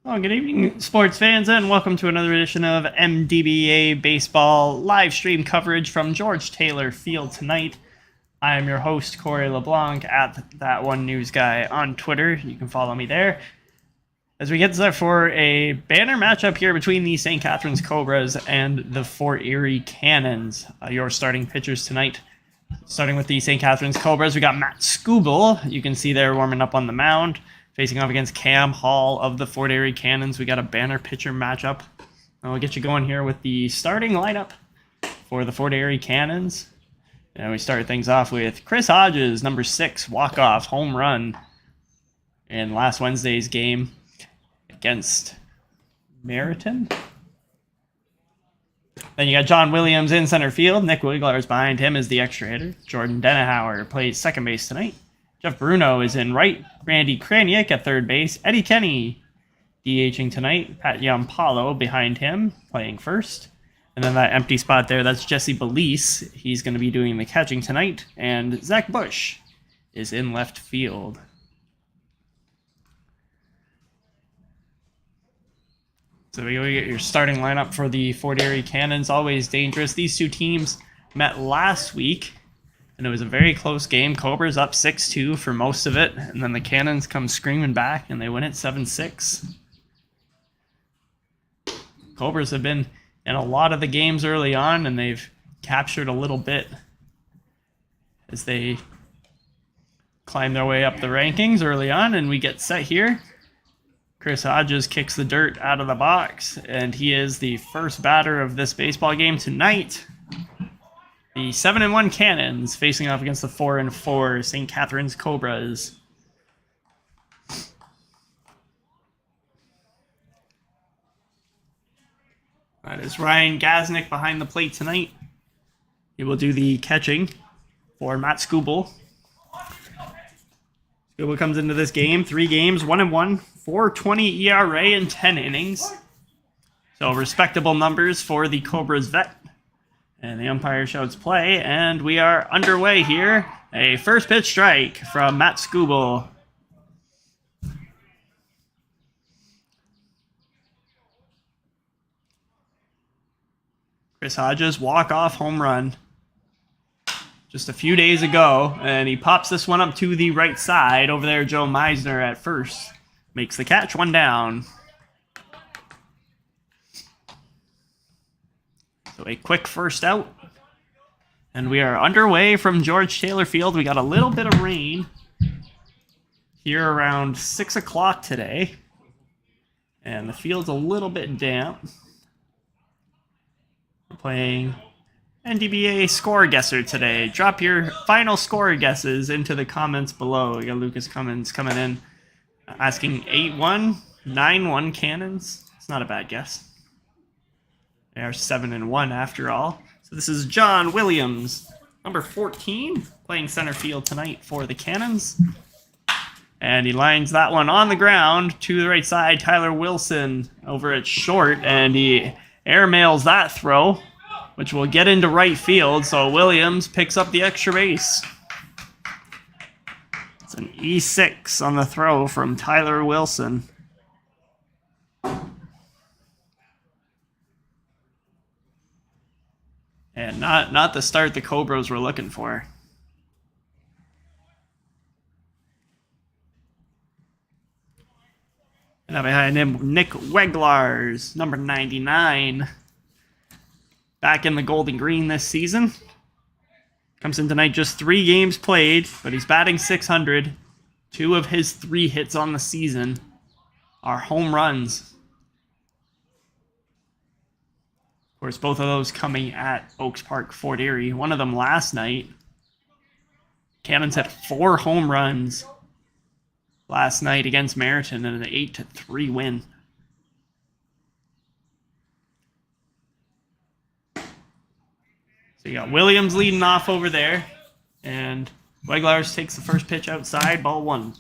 Well, good evening, sports fans, and welcome to another edition of NDBA Baseball live stream coverage from George Taylor Field tonight. I am your host, Corey LeBlanc, at That One News Guy on Twitter. You can follow me there. As we get set for a banner matchup here between the St. Catharines Cobras and the Fort Erie Cannons, your starting pitchers tonight. Starting with the St. Catharines Cobras, we got Matt Skubal. You can see there warming up on the mound. Facing off against Cam Hall of the Fort Erie Cannons. We got a banner pitcher matchup. We'll get you going here with the starting lineup for the Fort Erie Cannons. And we start things off with Chris Hodges, number 6, walk-off home run in last Wednesday's game against Merritton. Then you got John Williams in center field. Nick Wiggler behind him as the extra hitter. Jordan Denehauer plays second base tonight. Jeff Bruno is in right. Randy Kraniak at third base. Eddie Kenny DHing tonight. Pat Yampalo behind him playing first. And then that empty spot there, that's Jesse Belize. He's going to be doing the catching tonight. And Zach Bush is in left field. So we get your starting lineup for the Fort Erie Cannons. Always dangerous. These two teams met last week. And it was a very close game. Cobras up 6-2 for most of it. And then the Cannons come screaming back and they win it 7-6. Cobras have been in a lot of the games early on, and they've captured a little bit as they climb their way up the rankings early on. And we get set here. Chris Hodges kicks the dirt out of the box, and he is the first batter of this baseball game tonight. The 7-1 Cannons facing off against the 4-4 St. Catharines Cobras. That is Ryan Gaznick behind the plate tonight. He will do the catching for Matt Skubal. Skubal comes into this game, 3 games, 1-1, 4.20 ERA in 10 innings. So respectable numbers for the Cobras vet. And the umpire shouts play, and we are underway here. A first pitch strike from Matt Skubal. Chris Hodges walk-off home run just a few days ago, and he pops this one up to the right side. Over there, Joe Meisner at first makes the catch, 1 down. So a quick first out. And we are underway from George Taylor Field. We got a little bit of rain here around 6 o'clock today. And the field's a little bit damp. We're playing NDBA score guesser today. Drop your final score guesses into the comments below. We got Lucas Cummins coming in asking 8-1, 9-1 Cannons. It's not a bad guess. They are 7-1 after all. So this is John Williams, number 14, playing center field tonight for the Cannons. And he lines that one on the ground to the right side. Tyler Wilson over at short, and he airmails that throw, which will get into right field. So Williams picks up the extra base. It's an E6 on the throw from Tyler Wilson. And not the start the Cobras were looking for. And now behind him, Nick Weglars, number 99. Back in the gold and green this season. Comes in tonight, just 3 games played, but he's batting .600. 2 of his 3 hits on the season are home runs. Of course, both of those coming at Oaks Park, Fort Erie. One of them last night. Cannons had 4 home runs last night against Merritton in an 8-3 win. So you got Williams leading off over there. And Weglars takes the first pitch outside, ball 1.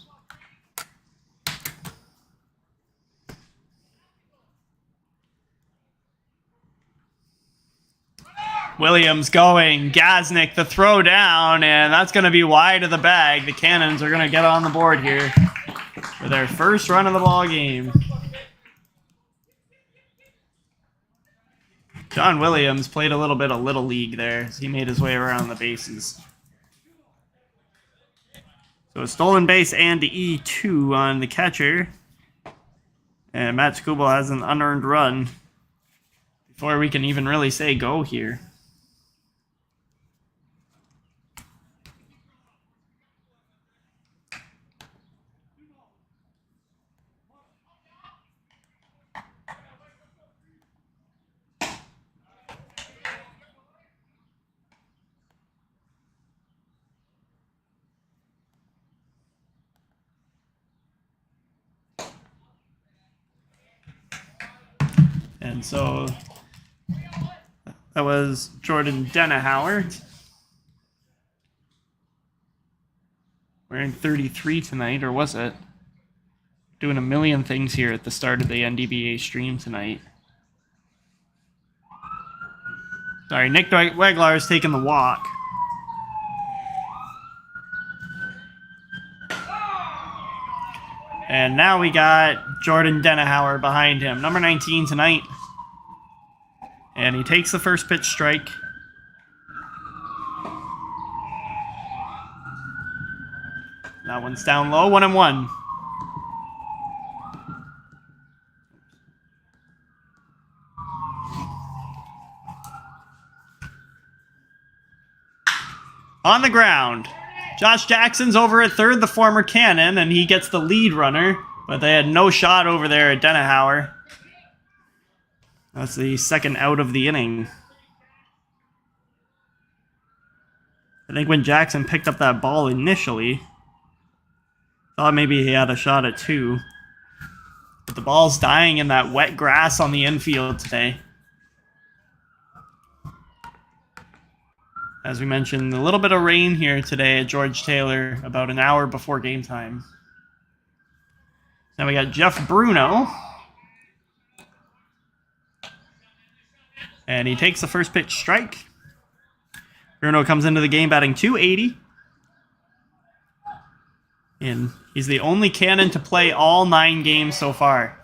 Williams going, Gaznick the throw down, and that's going to be wide of the bag. The Cannons are going to get on the board here for their first run of the ball game. John Williams played a little bit of Little League there as he made his way around the bases. So a stolen base and E2 on the catcher. And Matt Skubal has an unearned run before we can even really say go here. And so that was Jordan Denahauer, wearing 33 tonight, or was it? Doing a million things here at the start of the NDBA stream tonight. Sorry, Nick Weglar is taking the walk. And now we got Jordan Denahauer behind him, number 19 tonight. And he takes the first pitch strike. That one's down low, 1-1. On the ground. Josh Jackson's over at third, the former Cannon, and he gets the lead runner, but they had no shot over there at Denahauer. That's the second out of the inning. I think when Jackson picked up that ball initially, thought maybe he had a shot at two. But the ball's dying in that wet grass on the infield today. As we mentioned, a little bit of rain here today at George Taylor about an hour before game time. Now we got Jeff Bruno. And he takes the first pitch strike. Bruno comes into the game batting .280. And he's the only Cannon to play all 9 games so far.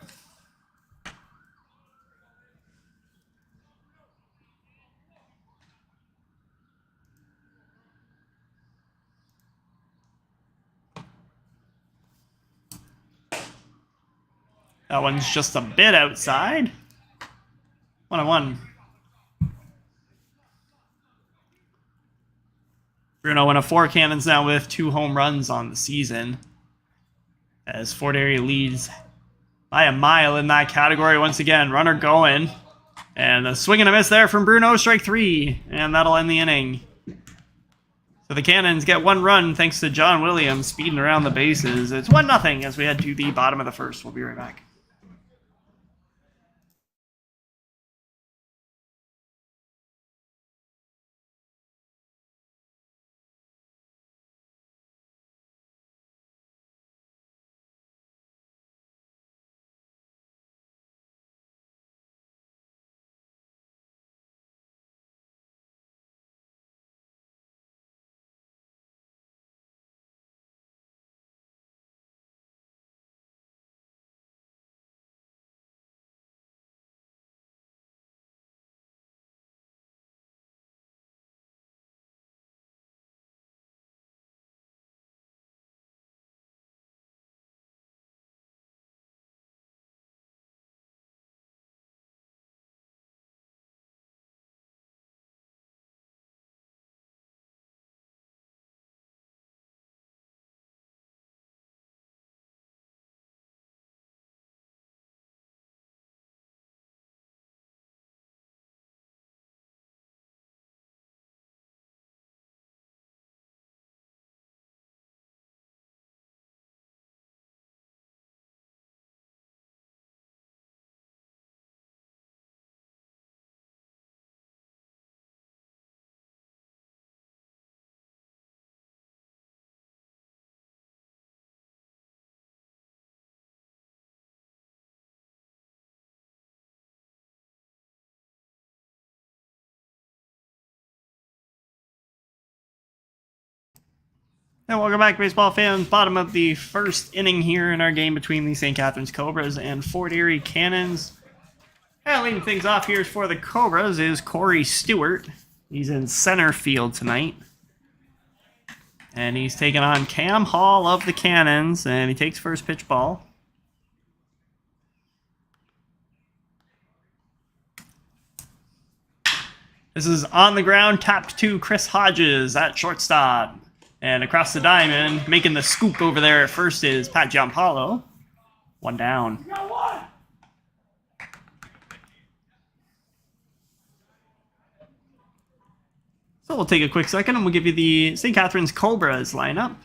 That one's just a bit outside. 1-1. Bruno, one of 4 Cannons now with 2 home runs on the season, as Fort Erie leads by a mile in that category once again. Runner going, and a swing and a miss there from Bruno, strike 3, and that'll end the inning. So the Cannons get 1 run thanks to John Williams speeding around the bases. It's 1-0 as we head to the bottom of the first. We'll be right back. And welcome back, baseball fans. Bottom of the first inning here in our game between the St. Catharines Cobras and Fort Erie Cannons. And leading things off here for the Cobras is Corey Stewart. He's in center field tonight. And he's taking on Cam Hall of the Cannons, and he takes first pitch ball. This is on the ground, tapped to Chris Hodges at shortstop. And across the diamond, making the scoop over there at first is Pat Giampaolo. One down. So we'll take a quick second and we'll give you the St. Catharines Cobras lineup.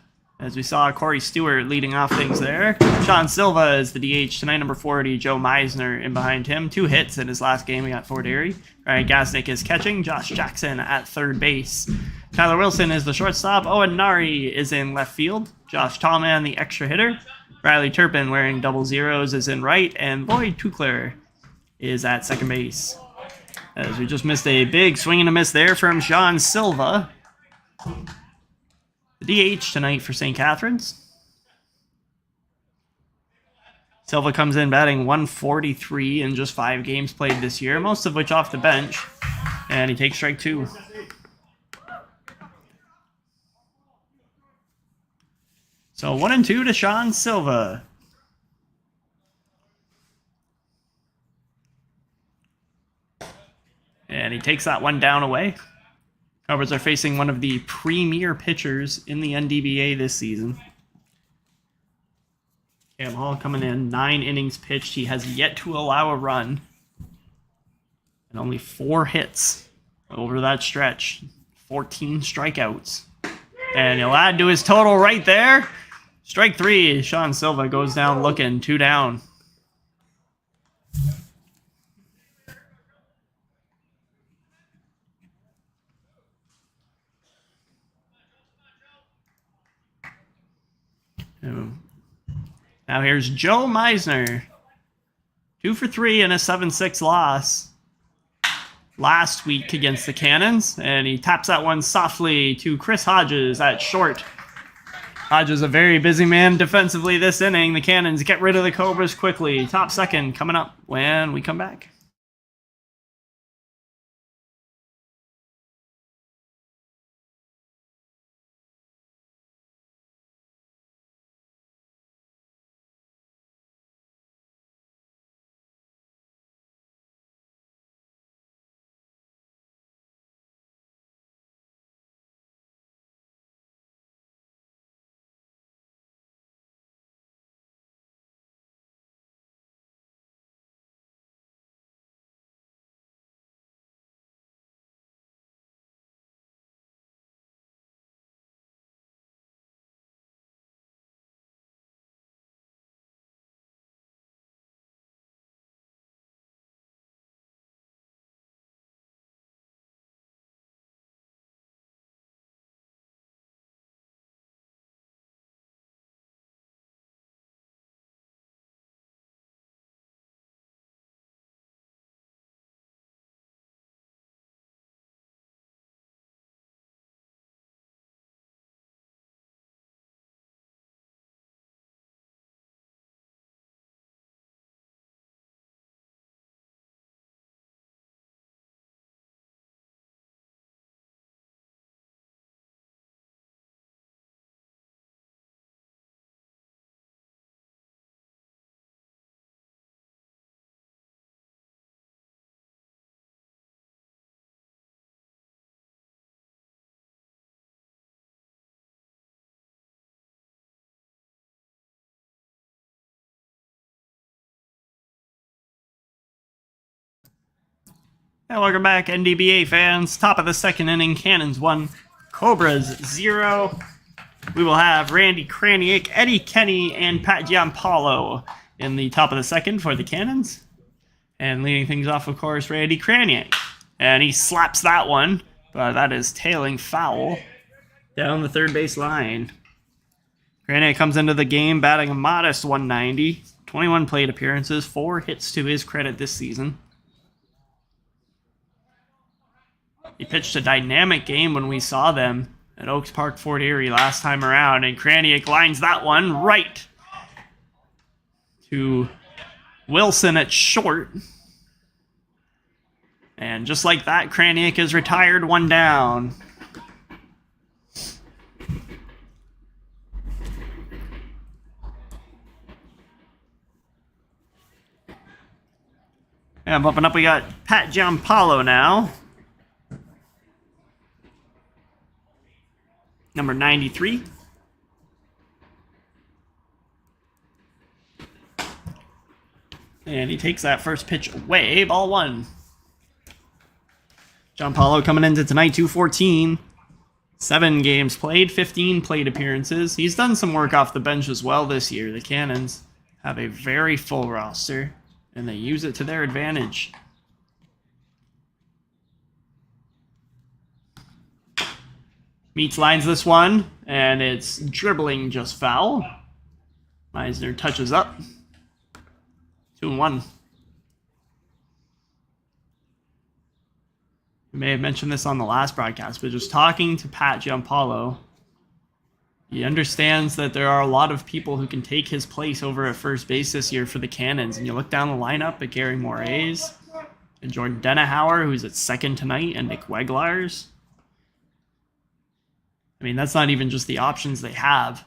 As we saw Corey Stewart leading off things there. Sean Silva is the DH tonight, number 40. Joe Meisner in behind him. 2 hits in his last game against Fort Erie. Ryan Gasnick is catching. Josh Jackson at third base. Tyler Wilson is the shortstop. Owen Nari is in left field. Josh Tallman, the extra hitter. Riley Turpin wearing double zeros is in right. And Lloyd Tukler is at second base. As we just missed a big swing and a miss there from Sean Silva. The DH tonight for St. Catharines. Silva comes in batting 143 in just 5 games played this year, most of which off the bench. And he takes strike 2. So 1-2 to Sean Silva. And he takes that one down away. Cobras are facing one of the premier pitchers in the NDBA this season. Cam Hall coming in, 9 innings pitched. He has yet to allow a run. And only 4 hits over that stretch. 14 strikeouts. And he'll add to his total right there. Strike 3. Sean Silva goes down looking, 2 down. Now here's Joe Meisner. 2 for 3 in a 7-6 loss last week against the Cannons. And he taps that one softly to Chris Hodges at short. Hodges a very busy man defensively this inning. The Cannons get rid of the Cobras quickly. Top second coming up when we come back. And welcome back, NDBA fans. Top of the second inning, Cannons 1, Cobras 0. We will have Randy Kraniak, Eddie Kenny, and Pat Giampaolo in the top of the second for the Cannons. And leading things off, of course, Randy Kraniak. And he slaps that one, but that is tailing foul down the third base line. Kraniak comes into the game batting a modest 190, 21 plate appearances, 4 hits to his credit this season. He pitched a dynamic game when we saw them at Oaks Park, Fort Erie last time around, and Kraniak lines that one right to Wilson at short. And just like that, Kraniak is retired, 1 down. And bumping up, we got Pat Giampaolo now. Number 93. And he takes that first pitch away, ball 1. Giampaolo coming into tonight, 214. 7 games played, 15 plate appearances. He's done some work off the bench as well this year. The Cannons have a very full roster, and they use it to their advantage. Meets lines this one, and it's dribbling just foul. Meisner touches up. 2-1. We may have mentioned this on the last broadcast, but just talking to Pat Giampaolo, he understands that there are a lot of people who can take his place over at first base this year for the Cannons. And you look down the lineup at Gary Moraes and Jordan Denahauer, who's at second tonight, and Nick Weglars. I mean, that's not even just the options they have.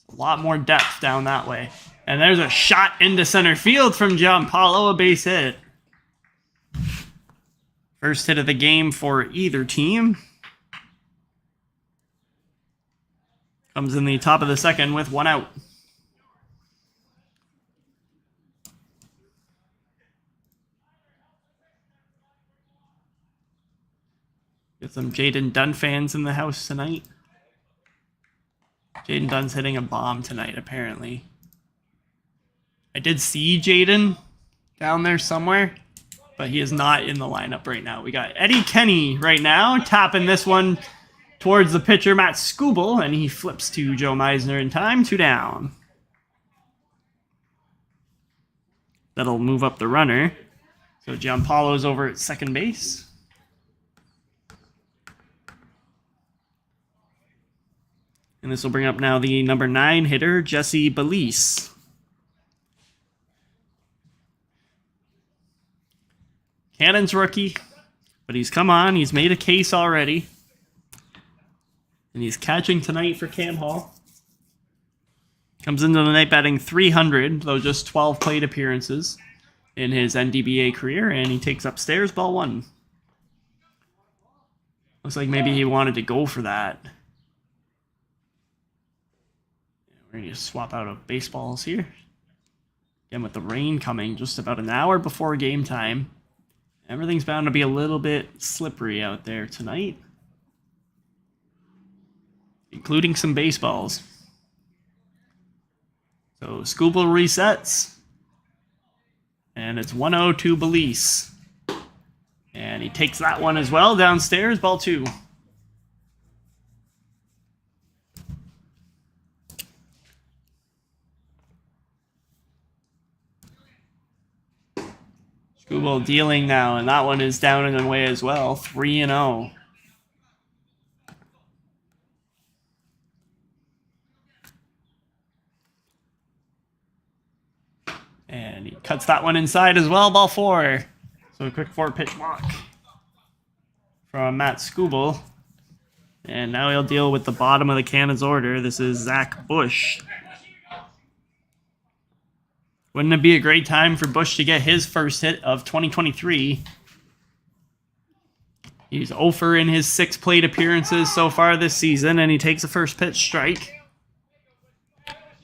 There's a lot more depth down that way. And there's a shot into center field from Giampaolo, a base hit. First hit of the game for either team. Comes in the top of the second with 1 out. Get some Jaden Dunn fans in the house tonight. Jaden Dunn's hitting a bomb tonight, apparently. I did see Jaden down there somewhere, but he is not in the lineup right now. We got Eddie Kenny right now, tapping this one towards the pitcher, Matt Skubal, and he flips to Joe Meisner in time, 2 down. That'll move up the runner. So Giampaolo's over at second base. And this will bring up now the number 9 hitter, Jesse Belize. Cannon's rookie, but he's come on. He's made a case already. And he's catching tonight for Cam Hall. Comes into the night batting .300, though just 12 plate appearances in his NDBA career, and he takes upstairs, ball 1. Looks like maybe he wanted to go for that. We're going to swap out of baseballs here. Again, with the rain coming just about an hour before game time, everything's bound to be a little bit slippery out there tonight, including some baseballs. So Skubal resets, and it's 1-0 to Belize. And he takes that one as well downstairs, ball 2. Skubal dealing now, and that one is down and away as well, 3-0. And he cuts that one inside as well, ball 4. So a quick 4-pitch walk from Matt Skubal. And now he'll deal with the bottom of the Cannons order. This is Zach Bush. Wouldn't it be a great time for Bush to get his first hit of 2023? He's 0 in his 6 plate appearances so far this season, and he takes a first pitch strike.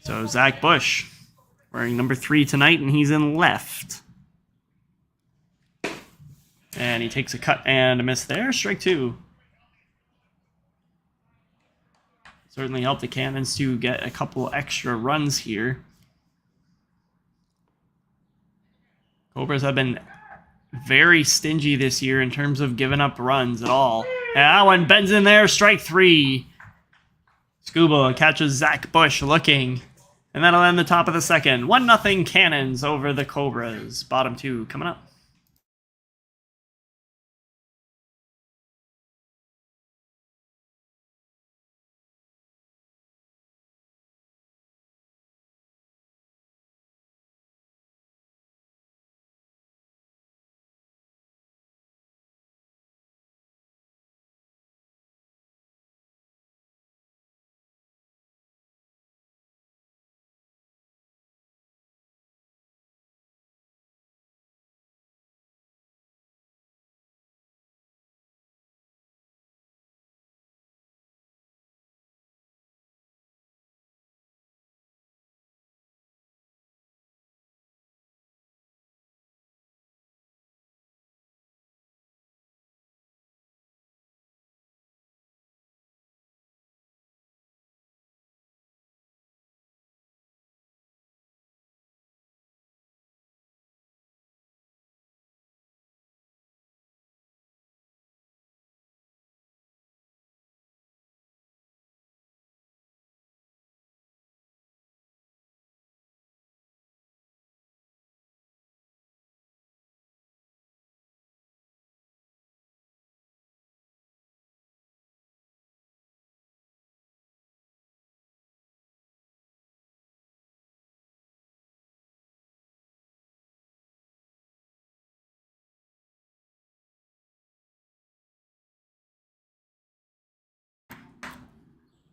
So Zach Bush wearing number 3 tonight, and he's in left. And he takes a cut and a miss there, strike 2. Certainly helped the Cannons to get a couple extra runs here. Cobras have been very stingy this year in terms of giving up runs at all. And that one bends in there, strike 3. Skubal catches Zach Bush looking. And that'll end the top of the second. 1-0 Cannons over the Cobras. Bottom 2 coming up.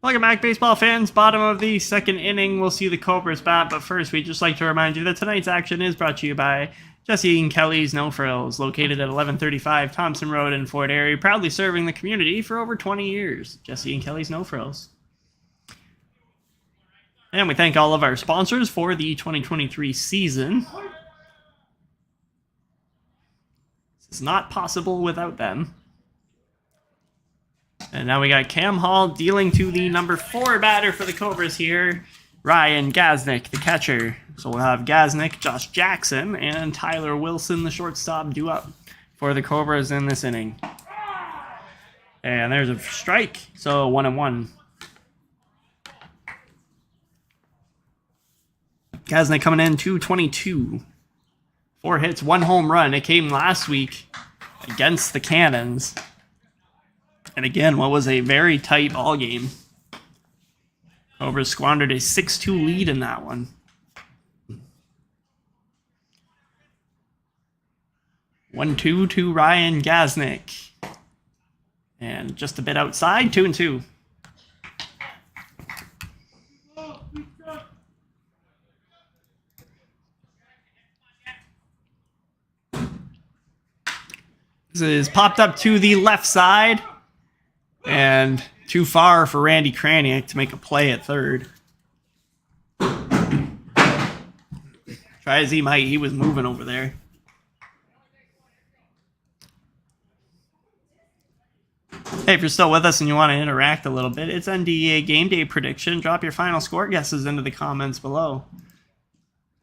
Welcome back, baseball fans. Bottom of the second inning, we'll see the Cobras bat. But first, we'd just like to remind you that tonight's action is brought to you by Jesse and Kelly's No Frills, located at 1135 Thompson Road in Fort Erie, proudly serving the community for over 20 years. Jesse and Kelly's No Frills. And we thank all of our sponsors for the 2023 season. This is not possible without them. And now we got Cam Hall dealing to the number 4 batter for the Cobras here, Ryan Gaznick, the catcher. So we'll have Gaznick, Josh Jackson, and Tyler Wilson, the shortstop, due up for the Cobras in this inning. And there's a strike, so 1-1. Gaznick coming in 222. 4 hits, 1 home run. It came last week against the Cannons. And again, what was a very tight ball game. Cobras squandered a 6-2 lead in that one. 1-2 to Ryan Gaznick. And just a bit outside, 2-2. This is popped up to the left side. And too far for Randy Kraniak to make a play at third. Try as he might, he was moving over there. Hey, if you're still with us and you want to interact a little bit, it's NDBA Game Day prediction. Drop your final score guesses into the comments below.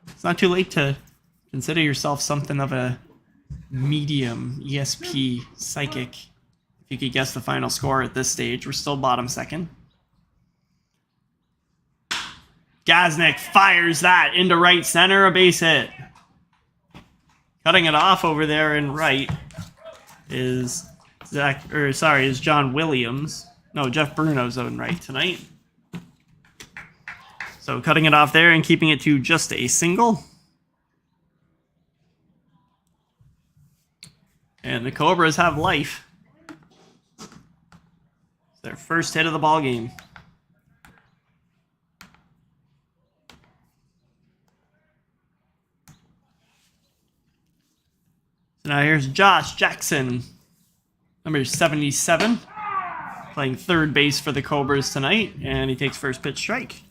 It's not too late to consider yourself something of a medium ESP psychic. You could guess the final score at this stage. We're still bottom second. Gaznick fires that into right center, a base hit. Cutting it off over there in right is John Williams. No, Jeff Bruno's on right tonight. So cutting it off there and keeping it to just a single. And the Cobras have life. Their first hit of the ball game. So now here's Josh Jackson, number 77, playing third base for the Cobras tonight, and he takes first pitch strike.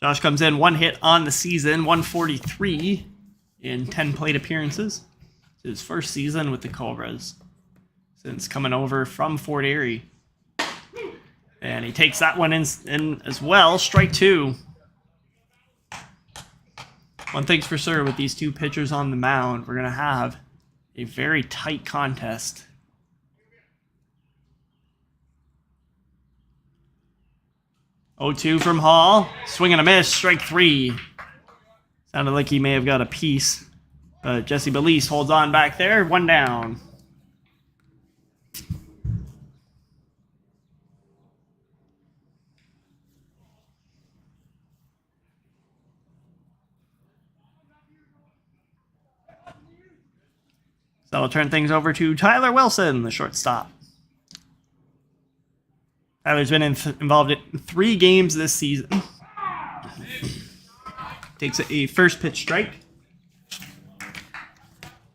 Josh comes in 1 hit on the season, 143 in 10 plate appearances. It's his first season with the Cobras since coming over from Fort Erie. And he takes that one in as well. Strike 2. One thing's for sure, with these two pitchers on the mound, we're going to have a very tight contest. Oh, 2 from Hall. Swing and a miss. Strike 3. Sounded like he may have got a piece. But Jesse Belize holds on back there. 1 down. So I'll turn things over to Tyler Wilson, the shortstop. Tyler's been involved in 3 games this season. Takes a first pitch strike.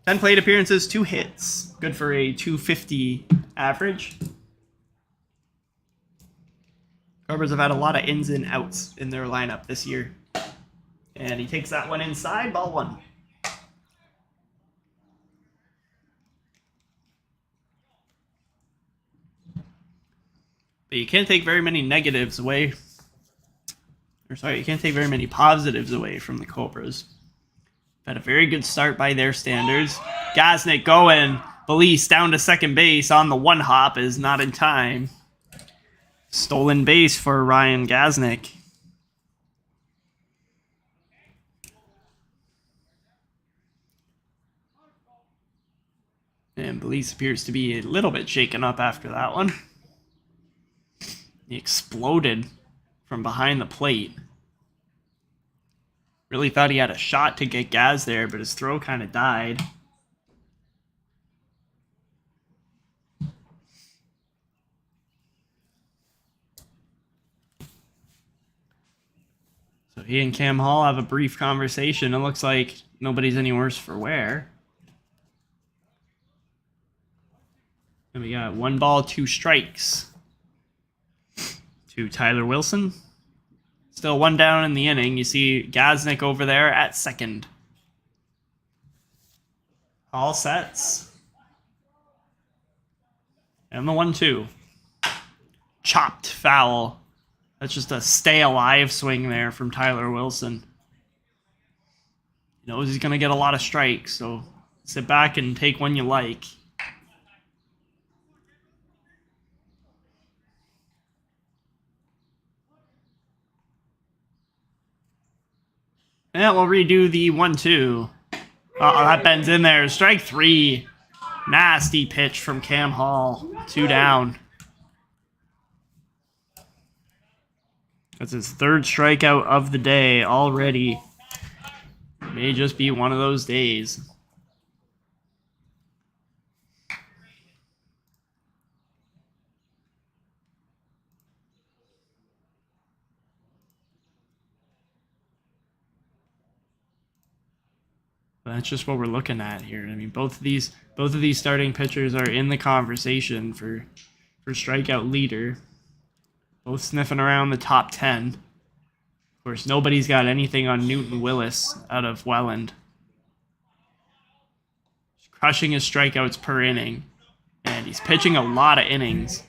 10 plate appearances, 2 hits. Good for a 250 average. Cobras have had a lot of ins and outs in their lineup this year. And he takes that one inside, ball 1. But you can't take very many negatives away. You can't take very many positives away from the Cobras. Had a very good start by their standards. Gaznick going. Belize down to second base on the 1 hop is not in time. Stolen base for Ryan Gaznick. And Belize appears to be a little bit shaken up after that one. He exploded from behind the plate. Really thought he had a shot to get Gaz there, but his throw kind of died. So he and Cam Hall have a brief conversation. It looks like nobody's any worse for wear. And we got 1 ball, 2 strikes to Tyler Wilson. Still 1 down in the inning. You see Gaznick over there at second. All sets. And the 1-2. Chopped foul. That's just a stay alive swing there from Tyler Wilson. He knows he's going to get a lot of strikes, so sit back and take one you like. And we'll redo the 1-2. That bends in there. Strike 3. Nasty pitch from Cam Hall. 2 down. That's his 3rd strikeout of the day already. May just be one of those days. That's just what we're looking at here. I mean, both of these starting pitchers are in the conversation for strikeout leader. Both sniffing around the top 10. Of course, nobody's got anything on Newton Willis out of Welland. He's crushing his strikeouts per inning. And he's pitching a lot of innings.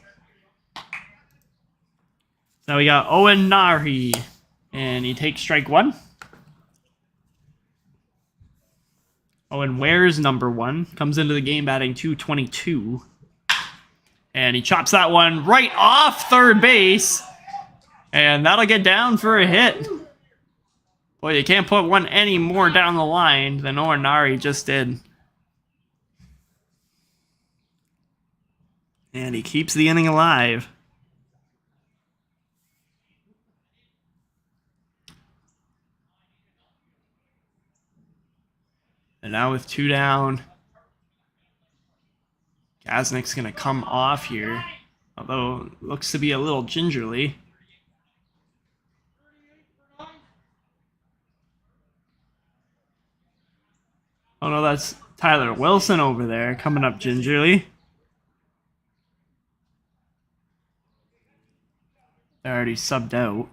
Now we got Owen Nari. And he takes strike 1. Owen wears number 1. Comes into the game batting .222. And he chops that one right off third base. And that'll get down for a hit. Boy, you can't put one any more down the line than Owen Nari just did. And he keeps the inning alive. And now with 2 down, Gaznick's going to come off here, although looks to be a little gingerly. Oh no, that's Tyler Wilson over there coming up gingerly. They're already subbed out.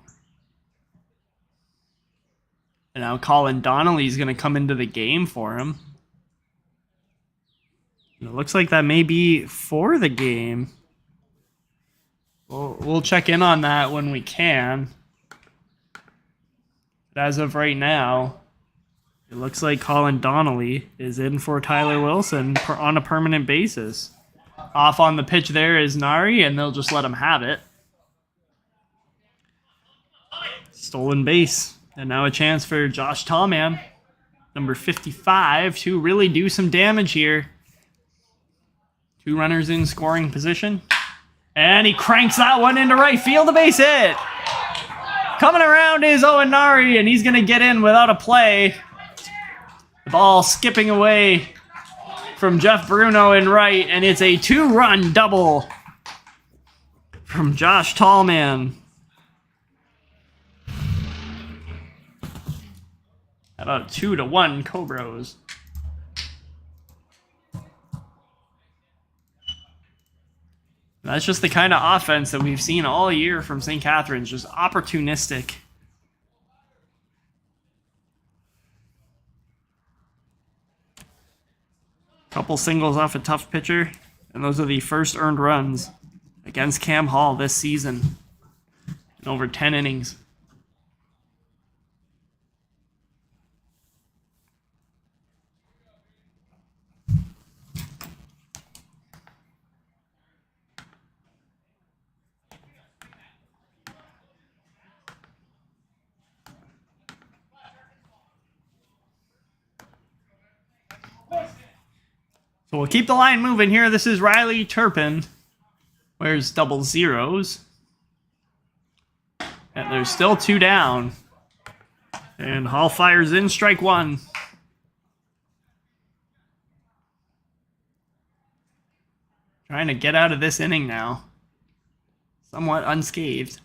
And now Colin Donnelly's going to come into the game for him. And it looks like that may be for the game. We'll check in on that when we can. But as of right now, it looks like Colin Donnelly is in for Tyler Wilson on a permanent basis. Off on the pitch there is Nari, and they'll just let him have it. Stolen base. And now a chance for Josh Tallman, number 55, to really do some damage here. 2 runners in scoring position. And he cranks that one into right field, a base hit. Coming around is Owen Nari, and he's going to get in without a play. The ball skipping away from Jeff Bruno in right, and it's a 2-run double from Josh Tallman. About 2-1 Cobras. That's just the kind of offense that we've seen all year from St. Catharines, just opportunistic. Couple singles off a tough pitcher, and those are the first earned runs against Cam Hall this season in over 10 innings. So we'll keep the line moving here. This is Riley Turpin. Where's double zeros? And there's still 2 down. And Hall fires in strike 1. Trying to get out of this inning now. Somewhat unscathed.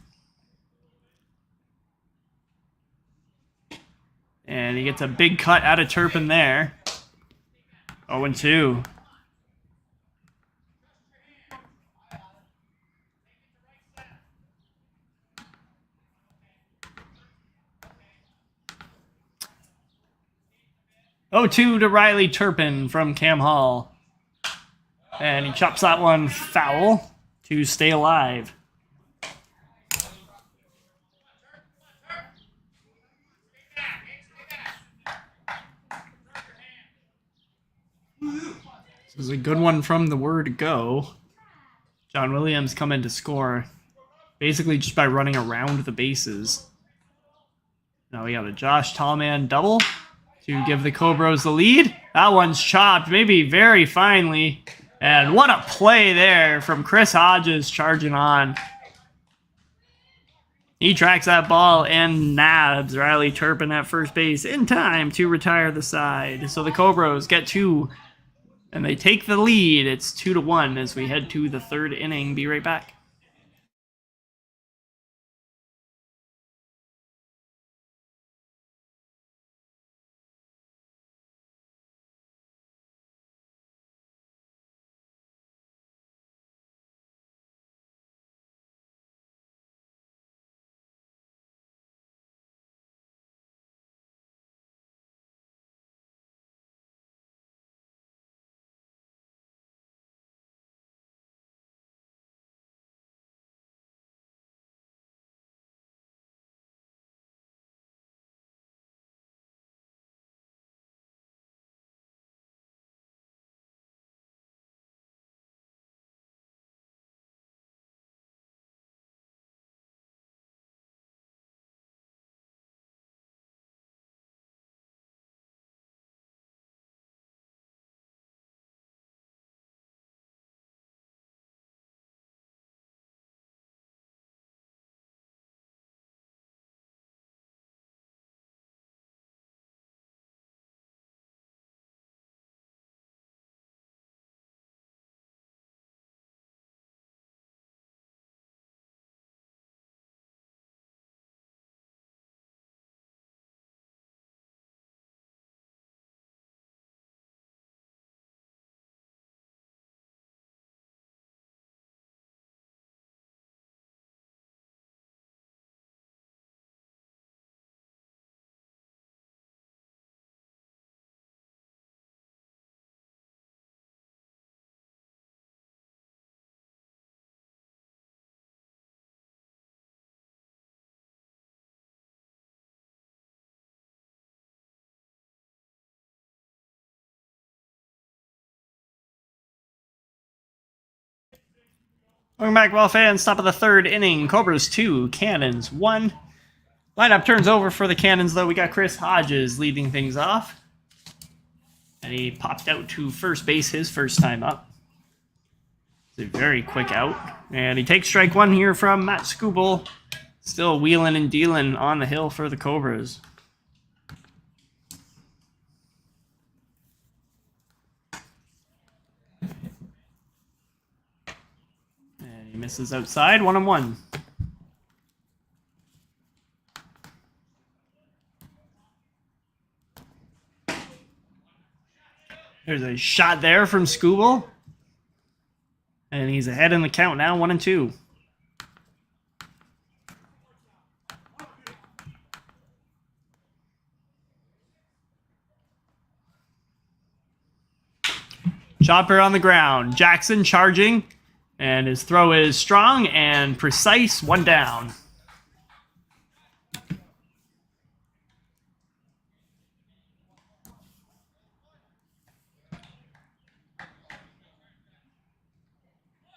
And he gets a big cut out of Turpin there. 0-2. Oh, 2 to Riley Turpin from Cam Hall. And he chops that one foul to stay alive. This is a good one from the word go. John Williams coming to score basically just by running around the bases. Now we got a Josh Tallman double to give the Cobras the lead. That one's chopped, maybe very finely. And what a play there from Chris Hodges charging on. He tracks that ball and nabs Riley Turpin at first base in time to retire the side. So the Cobras get 2, and they take the lead. It's 2-1 as we head to the 3rd inning. Be right back. Welcome back, well fans. Top of the 3rd inning. Cobras 2, Cannons 1. Lineup turns over for the Cannons, though. We got Chris Hodges leading things off. And he popped out to first base his first time up. It's a very quick out. And he takes strike 1 here from Matt Skubal. Still wheeling and dealing on the hill for the Cobras. He misses outside, 1-1. There's a shot there from Skubal. And he's ahead in the count now, 1-2. Chopper on the ground. Jackson charging. And his throw is strong and precise. 1 down.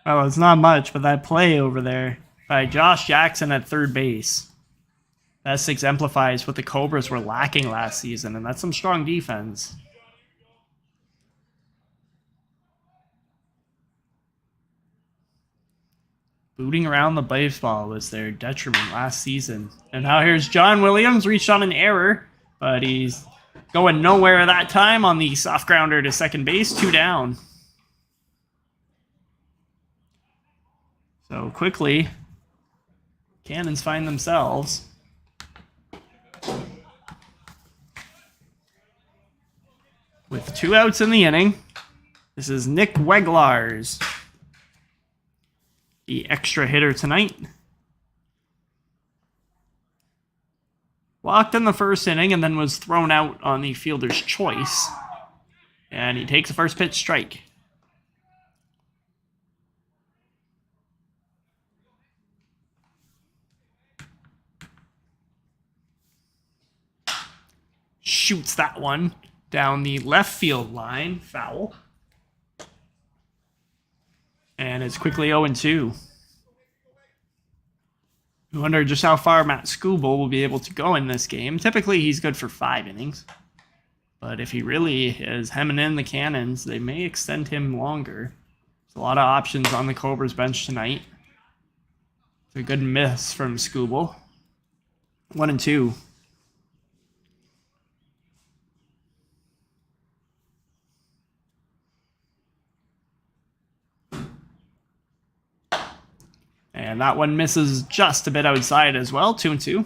Well, it's not much, but that play over there by Josh Jackson at third base. That exemplifies what the Cobras were lacking last season, and that's some strong defense. Booting around the baseball was their detriment last season. And now here's John Williams, reached on an error, but he's going nowhere that time on the soft grounder to second base, 2 down. So quickly, Cannons find themselves with 2 outs in the inning. This is Nick Weglars, the extra hitter tonight. Walked in the first inning and then was thrown out on the fielder's choice. And he takes a first pitch strike. Shoots that one down the left field line, foul. And it's quickly 0-2. I wonder just how far Matt Skubal will be able to go in this game. Typically, he's good for 5 innings. But if he really is hemming in the cannons, they may extend him longer. There's a lot of options on the Cobras bench tonight. It's a good miss from Skubal. 1-2. And that one misses just a bit outside as well. 2-2.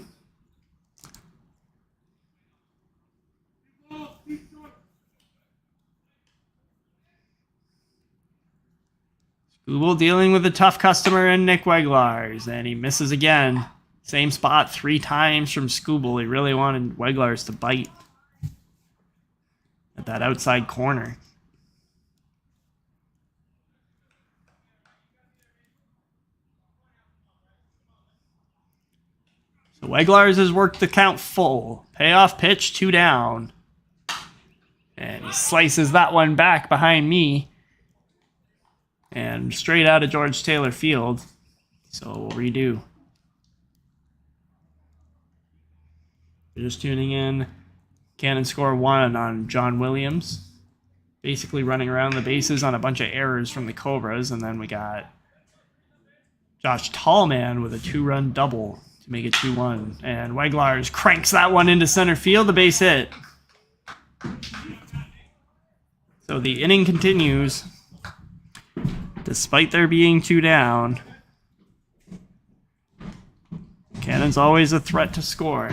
Skubal dealing with a tough customer in Nick Weglars, and he misses again. Same spot 3 times from Skubal. He really wanted Weglars to bite at that outside corner. So Weglars has worked the count full. Payoff pitch, 2 down. And he slices that one back behind me. And straight out of George Taylor Field. So we'll redo. You're just tuning in. Cannon score 1 on John Williams. Basically running around the bases on a bunch of errors from the Cobras. And then we got Josh Tallman with a 2-run double to make it 2-1. And Weglars cranks that one into center field, the base hit. So the inning continues. Despite there being 2 down, Cannon's always a threat to score.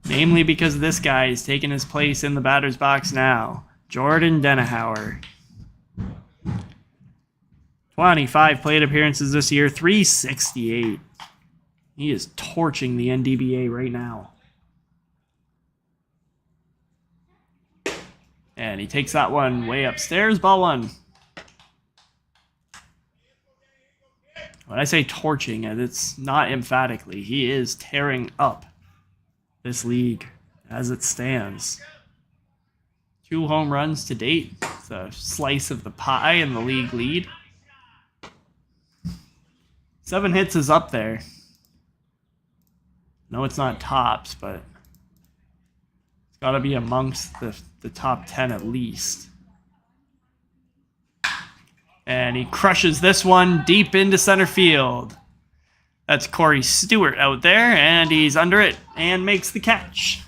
Namely because this guy is taking his place in the batter's box now. Jordan Denahauer. 25 plate appearances this year, 368. He is torching the NDBA right now. And he takes that one way upstairs, ball 1. When I say torching it, it's not emphatically. He is tearing up this league as it stands. 2 home runs to date. It's a slice of the pie in the league lead. 7 hits is up there. No, it's not tops, but it's got to be amongst the top 10 at least. And he crushes this one deep into center field. That's Corey Stewart out there, and he's under it and makes the catch.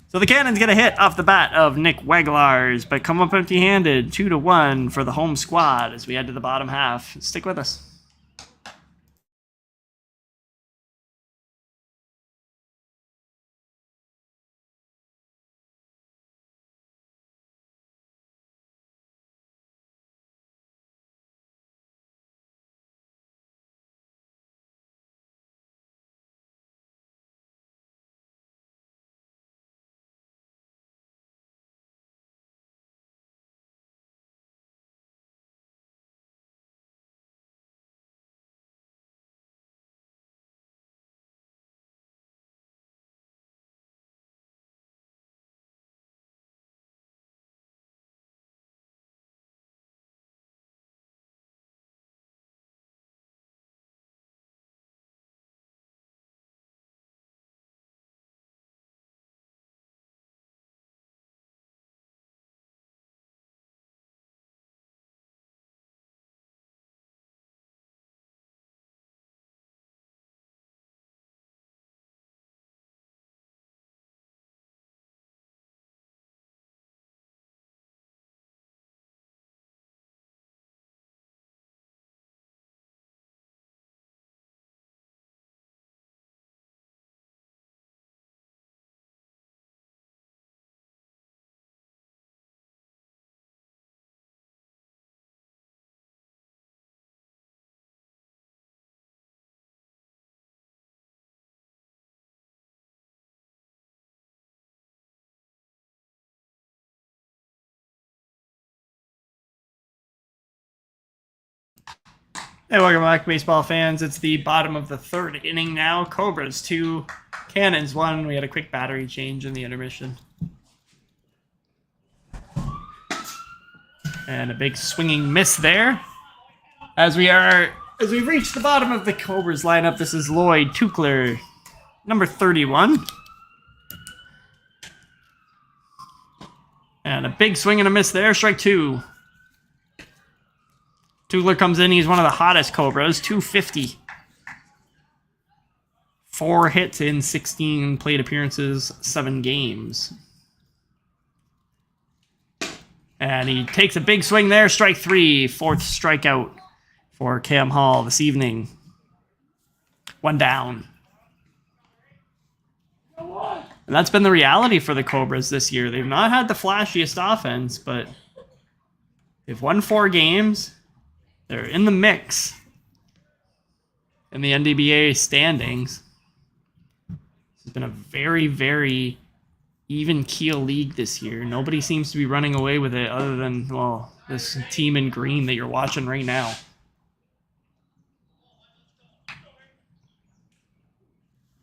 So the Cannons get a hit off the bat of Nick Weglars, but come up empty-handed, 2-1 for the home squad as we head to the bottom half. Stick with us. Hey, welcome back, baseball fans. It's the bottom of the third inning now. Cobras 2, Cannons 1. We had a quick battery change in the intermission. And a big swinging miss there. As we've reached the bottom of the Cobras lineup, this is Lloyd Tukler, number 31. And a big swing and a miss there, strike 2. Tukler comes in, he's one of the hottest Cobras, 250. 4 hits in 16 plate appearances, 7 games. And he takes a big swing there, strike 3, 4th strikeout for Cam Hall this evening. 1 down. And that's been the reality for the Cobras this year. They've not had the flashiest offense, but they've won 4 games. They're in the mix in the NDBA standings. It's been a very, very even keel league this year. Nobody seems to be running away with it other than, well, this team in green that you're watching right now.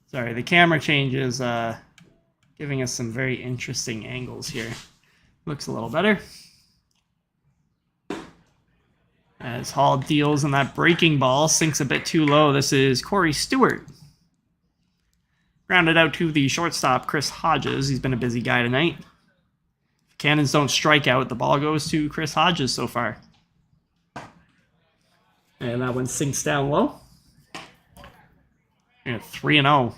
Sorry, the camera change is giving us some very interesting angles here. Looks a little better. As Hall deals in that breaking ball, sinks a bit too low. This is Corey Stewart. Grounded out to the shortstop, Chris Hodges. He's been a busy guy tonight. If Cannons don't strike out, the ball goes to Chris Hodges so far. And that one sinks down low. And 3-0.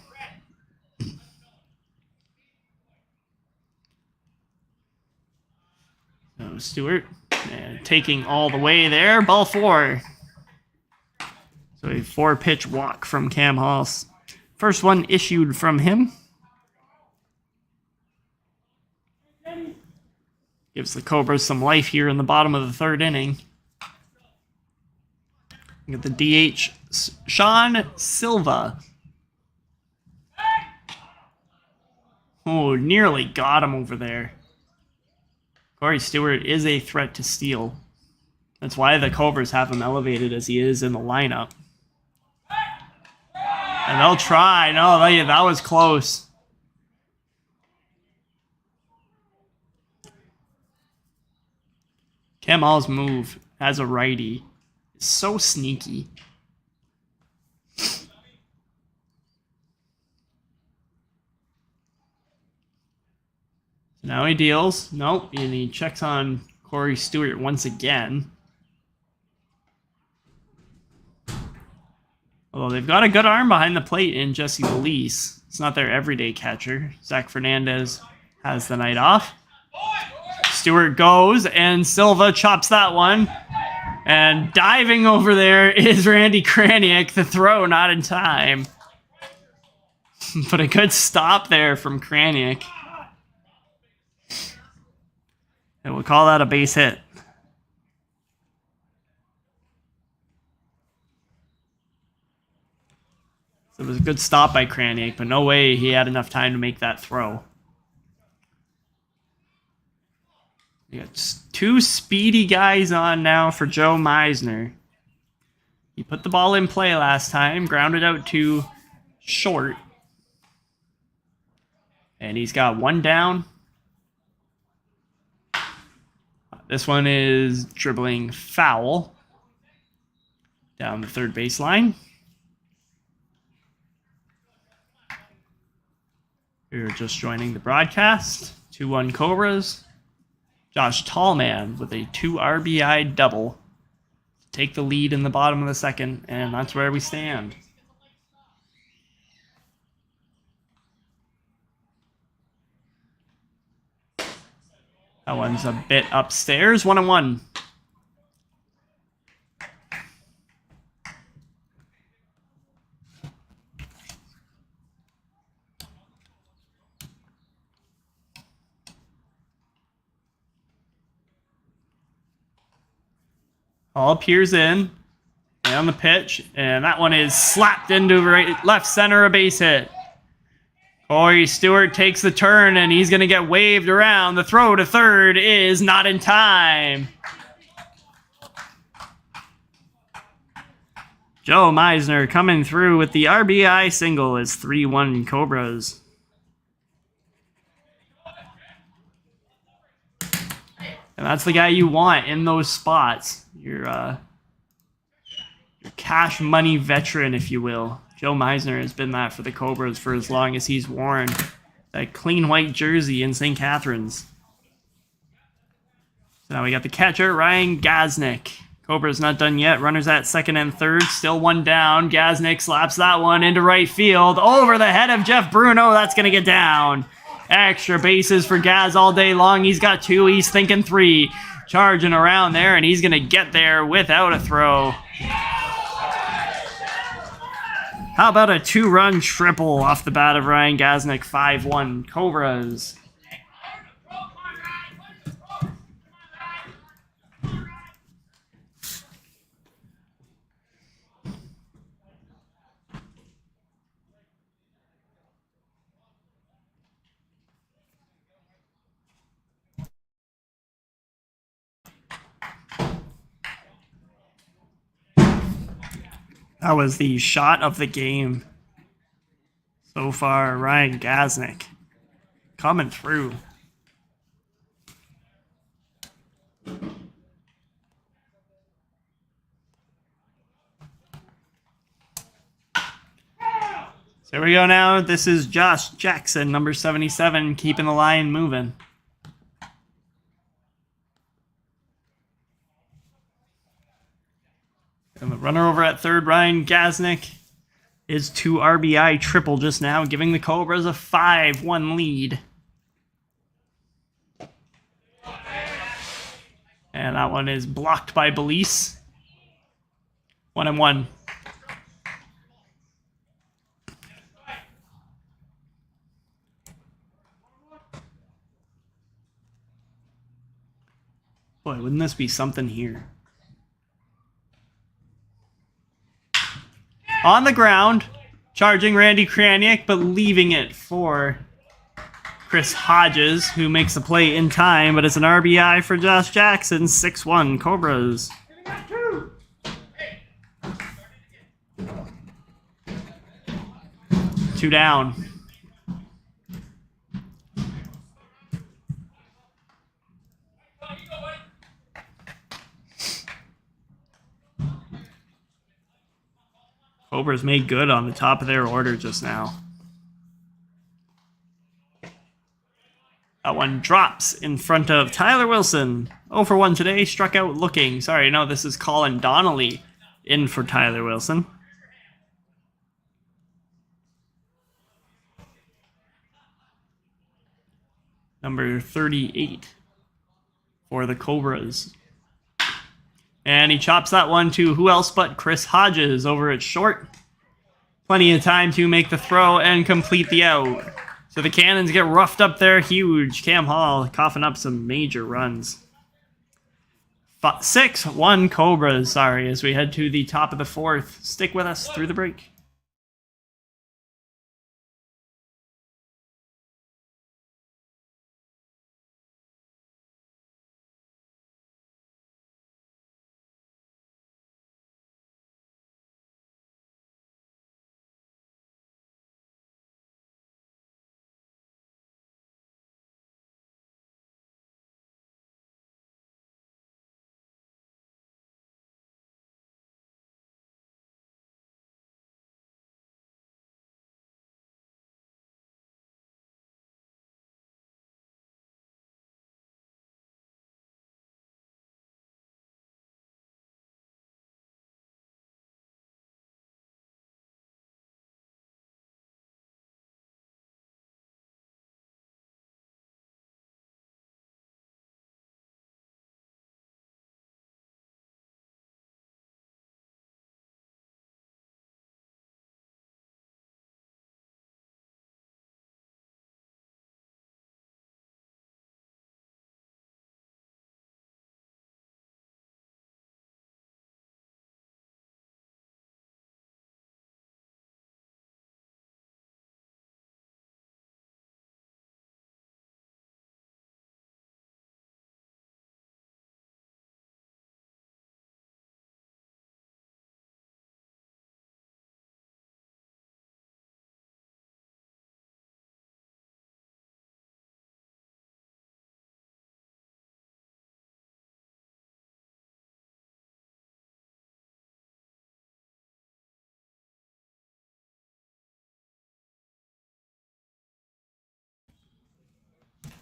So Stewart. And taking all the way there, ball 4. So a 4-pitch walk from Cam Hall. First one issued from him. Gives the Cobras some life here in the bottom of the third inning. Get the DH, Sean Silva. Oh, nearly got him over there. Corey Stewart is a threat to steal. That's why the Cobras have him elevated as he is in the lineup. And they'll try. No, that was close. Cam Hall's move as a righty is so sneaky. Now he deals. Nope. And he checks on Corey Stewart once again. Although they've got a good arm behind the plate in Jesse Lease. It's not their everyday catcher. Zach Fernandez has the night off. Stewart goes, and Silva chops that one. And diving over there is Randy Kraniak. The throw not in time. But a good stop there from Kraniak. And we'll call that a base hit. So it was a good stop by Kraniak, but no way he had enough time to make that throw. We got 2 speedy guys on now for Joe Meisner. He put the ball in play last time, grounded out to short. And he's got 1 down. This one is dribbling foul down the third baseline. We're just joining the broadcast. 2-1 Cobras. Josh Tallman with a 2 RBI double. Take the lead in the bottom of the second, and that's where we stand. That one's a bit upstairs. 1-1. All appears in. And on the pitch. And that one is slapped into left center, a base hit. Corey Stewart takes the turn, and he's going to get waved around. The throw to third is not in time. Joe Meisner coming through with the RBI single as 3-1 Cobras. And that's the guy you want in those spots. Your cash money veteran, if you will. Joe Meisner has been that for the Cobras for as long as he's worn that clean white jersey in St. Catharines. So now we got the catcher, Ryan Gaznick. Cobra's not done yet. Runners at second and third. Still one down. Gaznick slaps that one into right field. Over the head of Jeff Bruno. That's going to get down. Extra bases for Gaz all day long. He's got 2. He's thinking 3. Charging around there, and he's going to get there without a throw. How about a 2-run triple off the bat of Ryan Gaznick? 5-1 Cobras. That was the shot of the game so far. Ryan Gaznick coming through. So here we go now. This is Josh Jackson, number 77, keeping the line moving. And the runner over at third, Ryan Gaznick, is 2 RBI triple just now, giving the Cobras a 5-1 lead. And that one is blocked by Belize. 1-1. Boy, wouldn't this be something here? On the ground, charging Randy Kraniak, but leaving it for Chris Hodges, who makes the play in time, but it's an RBI for Josh Jackson. 6-1 Cobras. Two down. Cobras made good on the top of their order just now. That one drops in front of Tyler Wilson. 0 for 1 today, struck out looking. Sorry, no, this is Colin Donnelly in for Tyler Wilson. Number 38 for the Cobras. And he chops that one to who else but Chris Hodges over at short. Plenty of time to make the throw and complete the out. So the Cannons get roughed up there huge. Cam Hall coughing up some major runs. 6-1 Cobras, sorry, as we head to the top of the fourth. Stick with us through the break.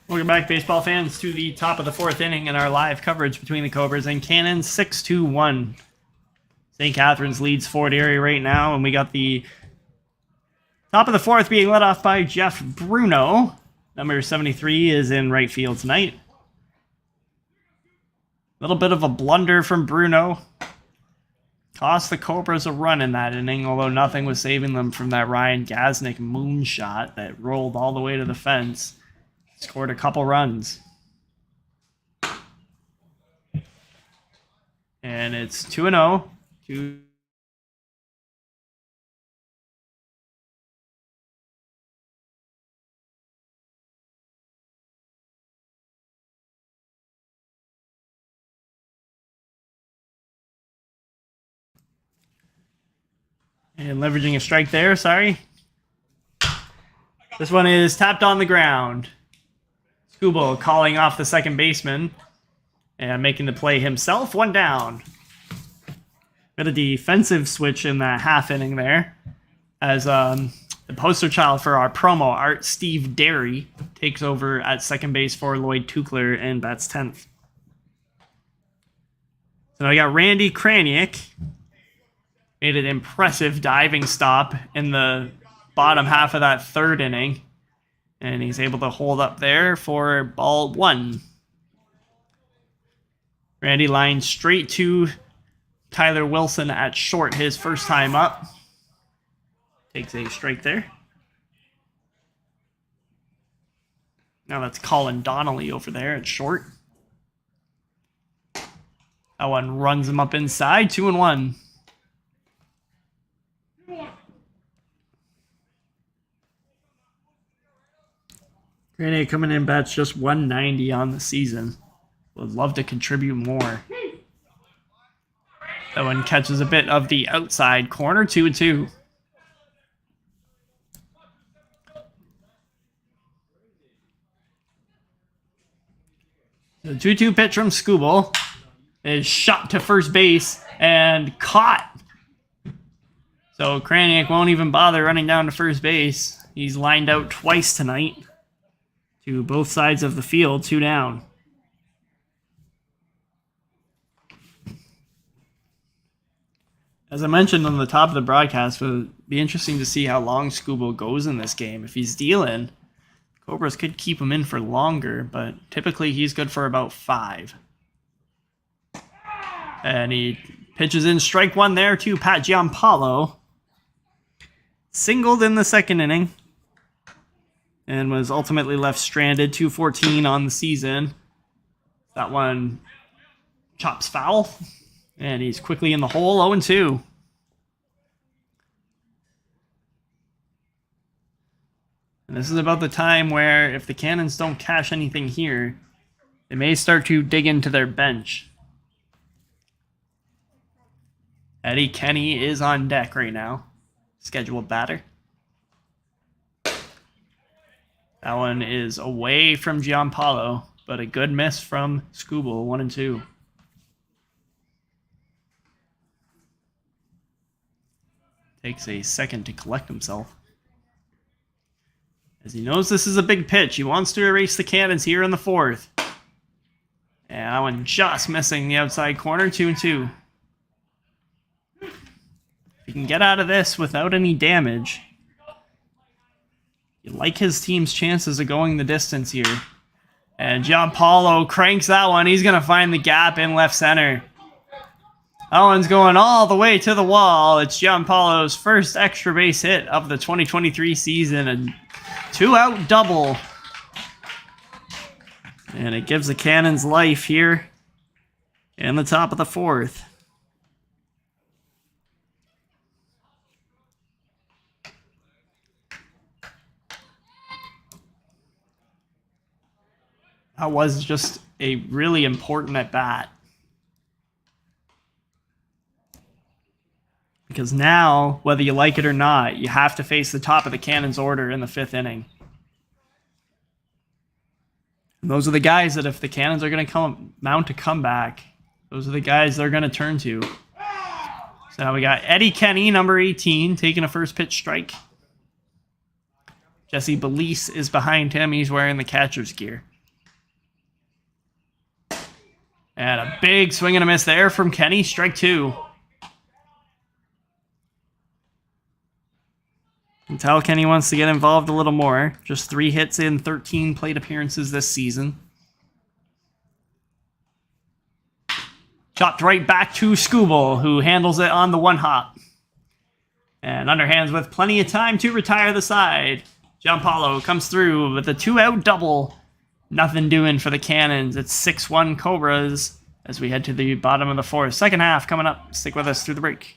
Welcome back, baseball fans, to the top of the 4th inning in our live coverage between the Cobras and Cannons. 6-1. St. Catharines leads Fort Erie right now, and we got the top of the 4th being led off by Jeff Bruno. Number 73 is in right field tonight. A little bit of a blunder from Bruno. Cost the Cobras a run in that inning, although nothing was saving them from that Ryan Gasnick moonshot that rolled all the way to the fence. Scored a couple runs. And it's 2-0. And leveraging a strike there, sorry. This one is tapped on the ground. Skubal calling off the second baseman and making the play himself. 1 down. Bit of defensive switch in that half inning there, as the poster child for our promo art, Steve Derry, takes over at second base for Lloyd Tukler and bats 10th. So now we got Randy Kraniak. Made an impressive diving stop in the bottom half of that 3rd inning. And he's able to hold up there for ball 1. Randy lined straight to Tyler Wilson at short his first time up. Takes a strike there. Now that's Colin Donnelly over there at short. That one runs him up inside. 2-1. Granite coming in bats just 190 on the season. Would love to contribute more. That one catches a bit of the outside corner. 2-2. The 2-2 pitch from Skubal is shot to first base and caught. So Kraniak won't even bother running down to first base. He's lined out twice tonight to both sides of the field, 2 down. As I mentioned on the top of the broadcast, it would be interesting to see how long Skubal goes in this game. If he's dealing, Cobras could keep him in for longer, but typically he's good for about 5. And he pitches in strike 1 there to Pat Giampaolo. Singled in the 2nd inning. And was ultimately left stranded, 2-14 on the season. That one chops foul. And he's quickly in the hole, 0-2. And this is about the time where if the Cannons don't cash anything here, they may start to dig into their bench. Eddie Kenny is on deck right now. Scheduled batter. That one is away from Giampaolo, but a good miss from Skubal, 1-2. Takes a second to collect himself. As he knows this is a big pitch, he wants to erase the Cannons here in the 4th. And that one just missing the outside corner, 2-2. If he can get out of this without any damage, you like his team's chances of going the distance here. And Giampaolo cranks that one. He's going to find the gap in left center. That one's going all the way to the wall. It's Giampaolo's first extra base hit of the 2023 season. A 2-out double. And it gives the Cannons life here in the top of the 4th. That was just a really important at-bat. Because now, whether you like it or not, you have to face the top of the Cannons order in the 5th inning. And those are the guys that if the Cannons are going to mount a comeback, those are the guys they're going to turn to. So now we got Eddie Kenny, number 18, taking a first pitch strike. Jesse Belize is behind him. He's wearing the catcher's gear. And a big swing and a miss there from Kenny. Strike 2. You can tell Kenny wants to get involved a little more. Just 3 hits in 13 plate appearances this season. Chopped right back to Skubal, who handles it on the 1-hop. And underhands with plenty of time to retire the side. Gianpaolo comes through with a 2-out double. Nothing doing for the Cannons. It's 6-1 Cobras as we head to the bottom of the 4th. Second half coming up. Stick with us through the break.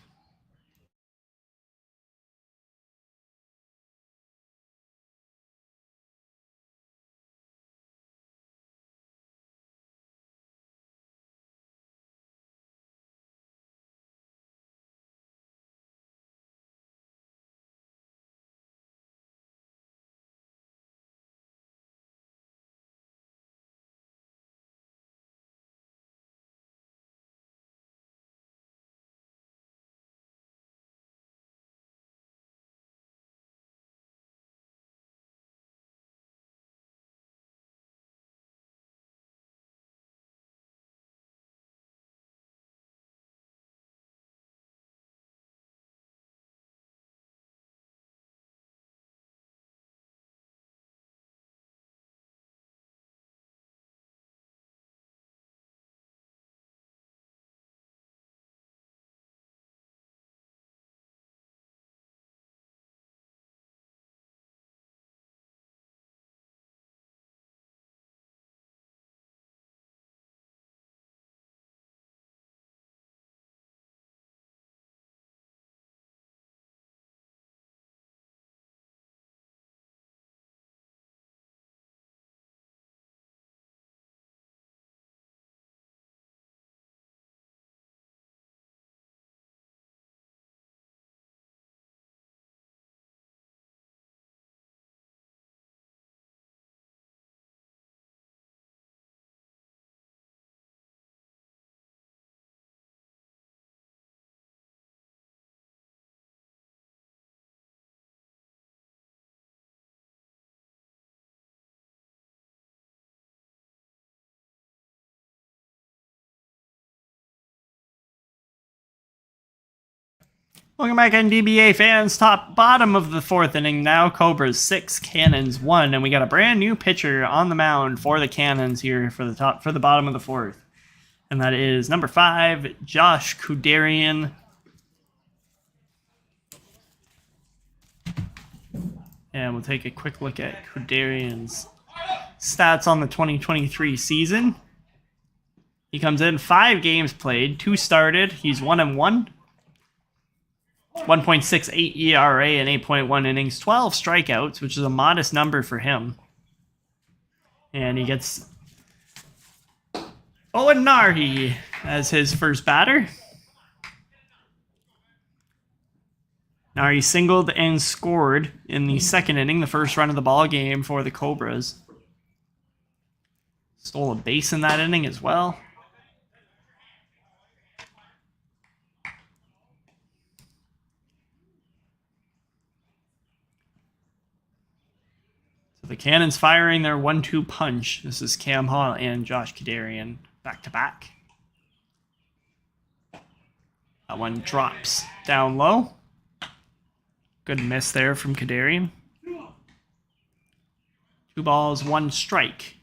Welcome back, NDBA fans. Bottom of the 4th inning now. Cobras 6, Cannons 1, and we got a brand new pitcher on the mound for the Cannons here for the bottom of the 4th, and that is number 5, Josh Kudarian. And we'll take a quick look at Kudarian's stats on the 2023 season. He comes in 5 games played, 2 started. He's 1-1. 1.68 ERA and 8.1 innings, 12 strikeouts, which is a modest number for him. And he gets Owen Narhi as his first batter. Narhi singled and scored in the 2nd inning, the first run of the ball game for the Cobras. Stole a base in that inning as well. The Cannons firing their 1-2 punch. This is Cam Hall and Josh Kudarian back-to-back. That one drops down low. Good miss there from Kudarian. 2 balls, 1 strike.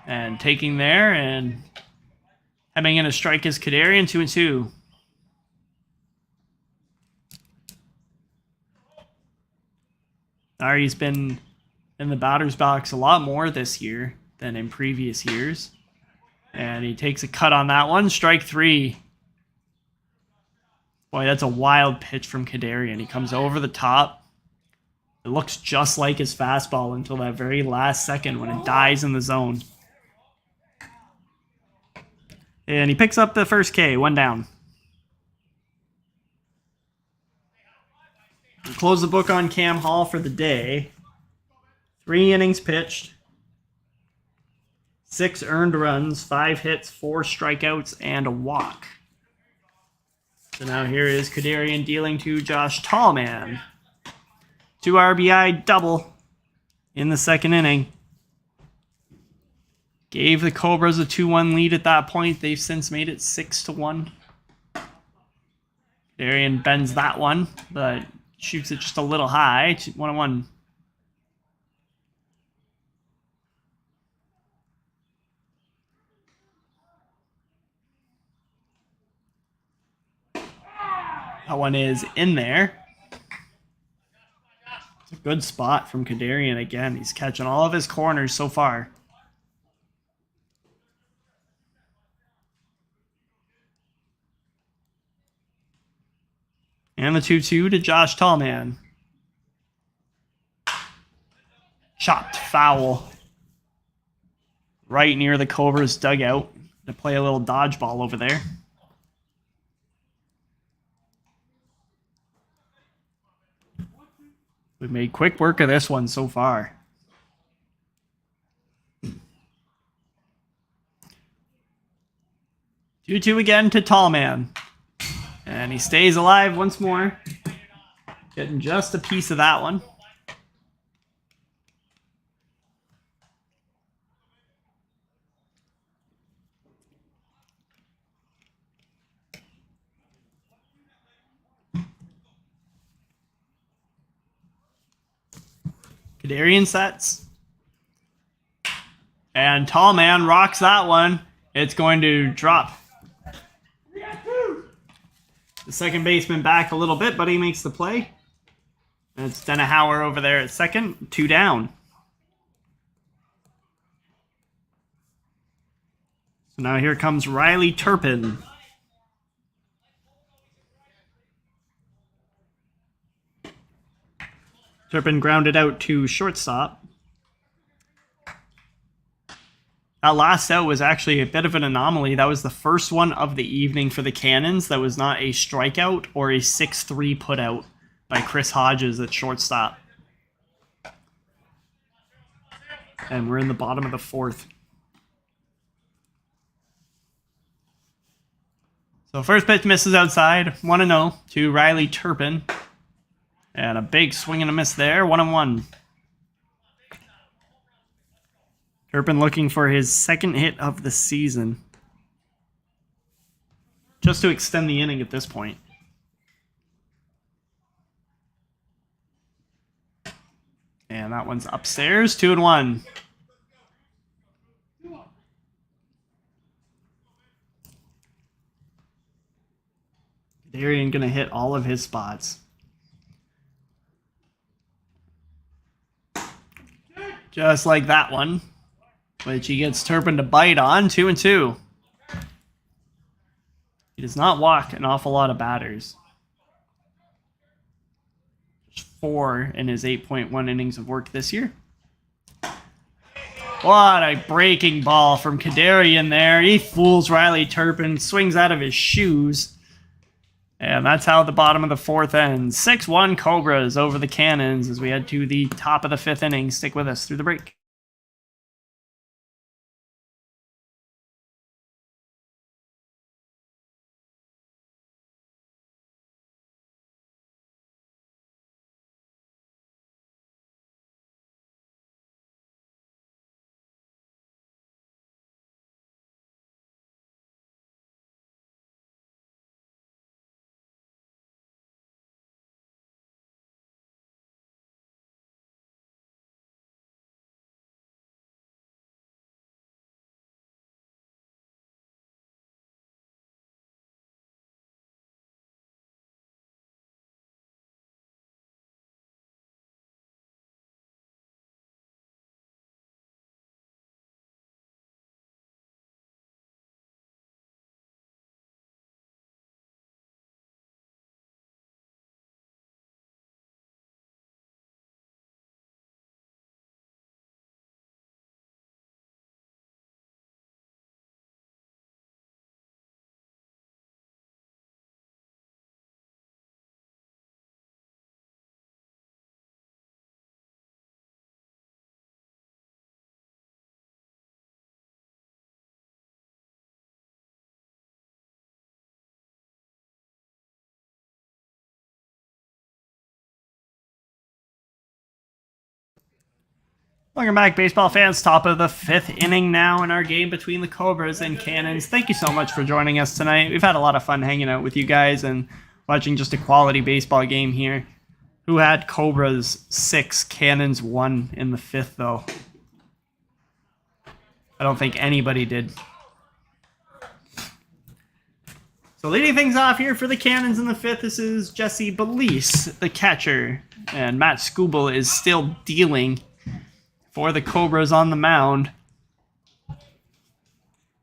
And taking there and having in a strike is Kudarian, 2-2. Ari's been in the batter's box a lot more this year than in previous years. And he takes a cut on that one. Strike 3. Boy, that's a wild pitch from Kudarian. He comes over the top. It looks just like his fastball until that very last second when it dies in the zone. And he picks up the first K, 1 down. We'll close the book on Cam Hall for the day. 3 innings pitched. 6 earned runs, 5 hits, 4 strikeouts, and a walk. So now here is Kudarian dealing to Josh Tallman. 2 RBI double. in the second inning. Gave the Cobras a 2-1 lead at that point. They've since made it 6-1. Darian bends that one, but shoots it just a little high. 1-1. That one is in there. It's a good spot from Kadarian again. He's catching all of his corners so far. And the 2-2 to Josh Tallman. Chopped foul. Right near the Cobras dugout. To play a little dodgeball over there. We've made quick work of this one so far. Two again to Tallman. And he stays alive once more. Getting just a piece of that one. Kadarian sets. And Tallman rocks that one. It's going to drop. The second baseman back a little bit, but he makes the play. And it's Denahauer over there at second. 2 down. So now here comes Riley Turpin. Turpin grounded out to shortstop. That last out was actually a bit of an anomaly. That was the first one of the evening for the Cannons that was not a strikeout or a 6-3 putout by Chris Hodges at shortstop. And we're in the bottom of the fourth. So first pitch misses outside. 1-0 to Riley Turpin. And a big swing and a miss there. 1-1. Turpin looking for his second hit of the season. Just to extend the inning at this point. And that one's upstairs. 2-1. Darian gonna hit all of his spots. Just like that one, which he gets Turpin to bite on. 2-2. He does not walk an awful lot of batters. Just 4 in his 8.1 innings of work this year. What a breaking ball from Kadarian there. He fools Riley Turpin, swings out of his shoes. And that's how the bottom of the fourth ends. 6-1 Cobras over the Cannons as we head to the top of the fifth inning. Stick with us through the break. Welcome back, baseball fans. Top of the 5th inning now in our game between the Cobras and Cannons. Thank you so much for joining us tonight. We've had a lot of fun hanging out with you guys and watching just a quality baseball game here. Who had Cobras 6, Cannons 1 in the 5th, though? I don't think anybody did. So leading things off here for the Cannons in the 5th, this is Jesse Belize, the catcher. And Matt Skubal is still dealing for the Cobras on the mound.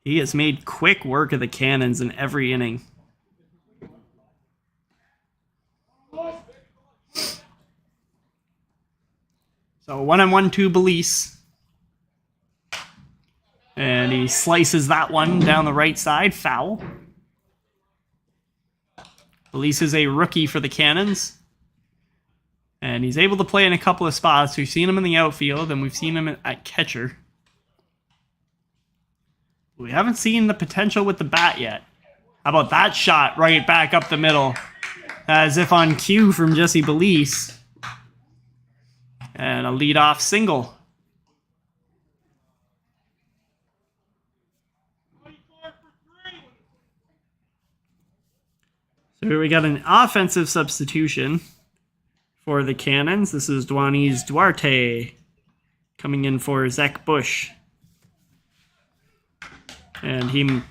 He has made quick work of the Cannons in every inning. So 1-1 to Belize. And he slices that one down the right side, foul. Belize is a rookie for the Cannons. And he's able to play in a couple of spots. We've seen him in the outfield, and we've seen him at catcher. We haven't seen the potential with the bat yet. How about that shot right back up the middle? As if on cue from Jesse Belize. And a leadoff single. So here we got an offensive substitution for the Cannons. This is Duanis Duarte coming in for Zach Bush. And he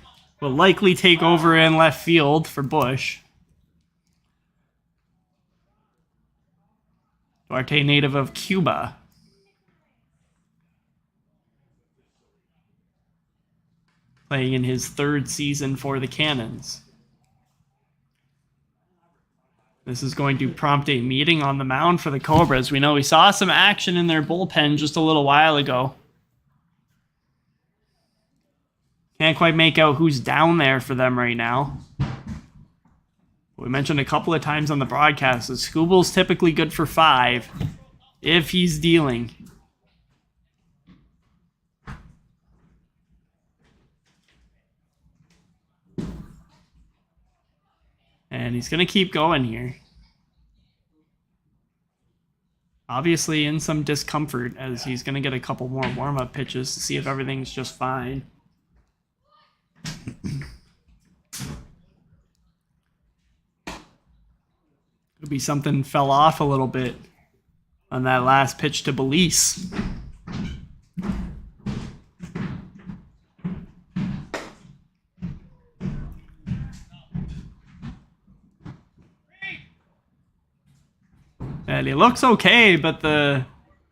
will likely take over in left field for Bush. Duarte, native of Cuba. Playing in his 3rd season for the Cannons. This is going to prompt a meeting on the mound for the Cobras. We know we saw some action in their bullpen just a little while ago. Can't quite make out who's down there for them right now. We mentioned a couple of times on the broadcast that Skubal's typically good for 5 if he's dealing. And he's going to keep going here. Obviously in some discomfort as he's going to get a couple more warm-up pitches to see if everything's just fine. Could be something fell off a little bit on that last pitch to Belize. And he looks okay, but the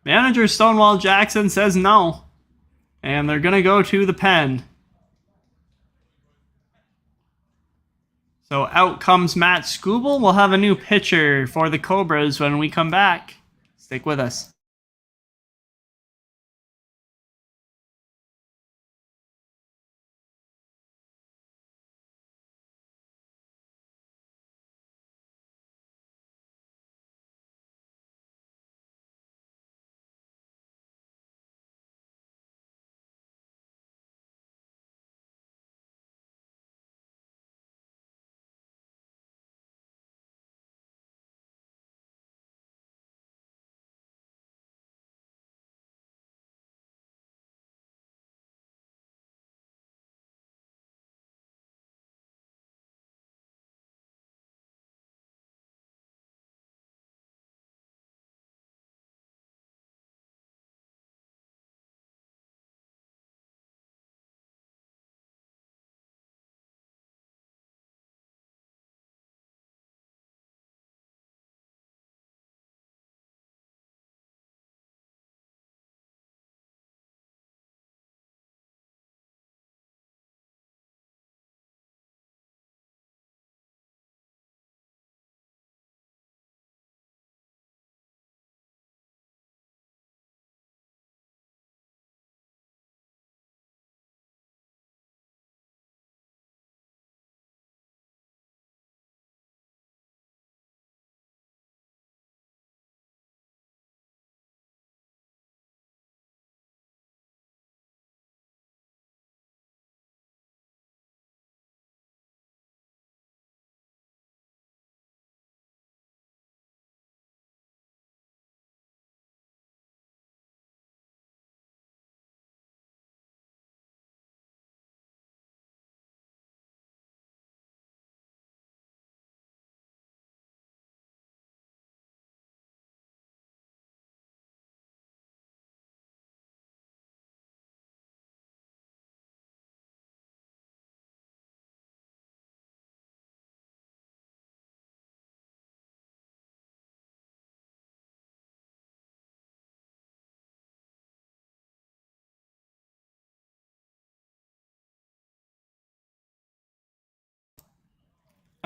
manager, Stonewall Jackson, says no. And they're going to go to the pen. So out comes Matt Skubal. We'll have a new pitcher for the Cobras when we come back. Stick with us.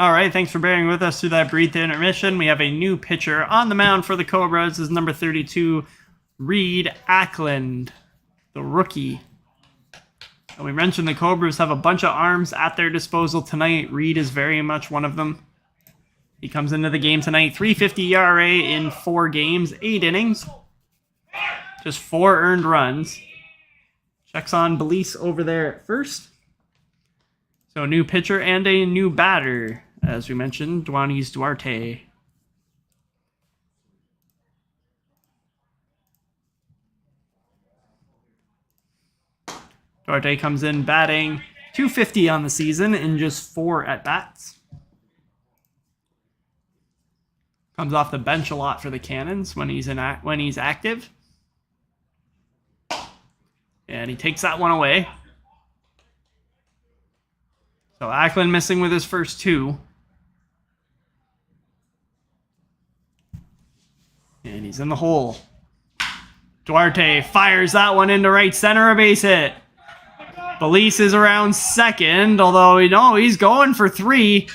All right, thanks for bearing with us through that brief intermission. We have a new pitcher on the mound for the Cobras. This is number 32, Reed Ackland, the rookie. And we mentioned the Cobras have a bunch of arms at their disposal tonight. Reed is very much one of them. He comes into the game tonight, 3.50 ERA in 4 games, 8 innings. Just 4 earned runs. Checks on Belize over there at first. So a new pitcher and a new batter, as we mentioned, Duanis Duarte. Duarte comes in batting .250 on the season in just 4 at-bats. Comes off the bench a lot for the Cannons when he's active. And he takes that one away. So Ackland missing with his first 2. And he's in the hole. Duarte fires that one into right center, a base hit. Belize is around second, although he's going for 3.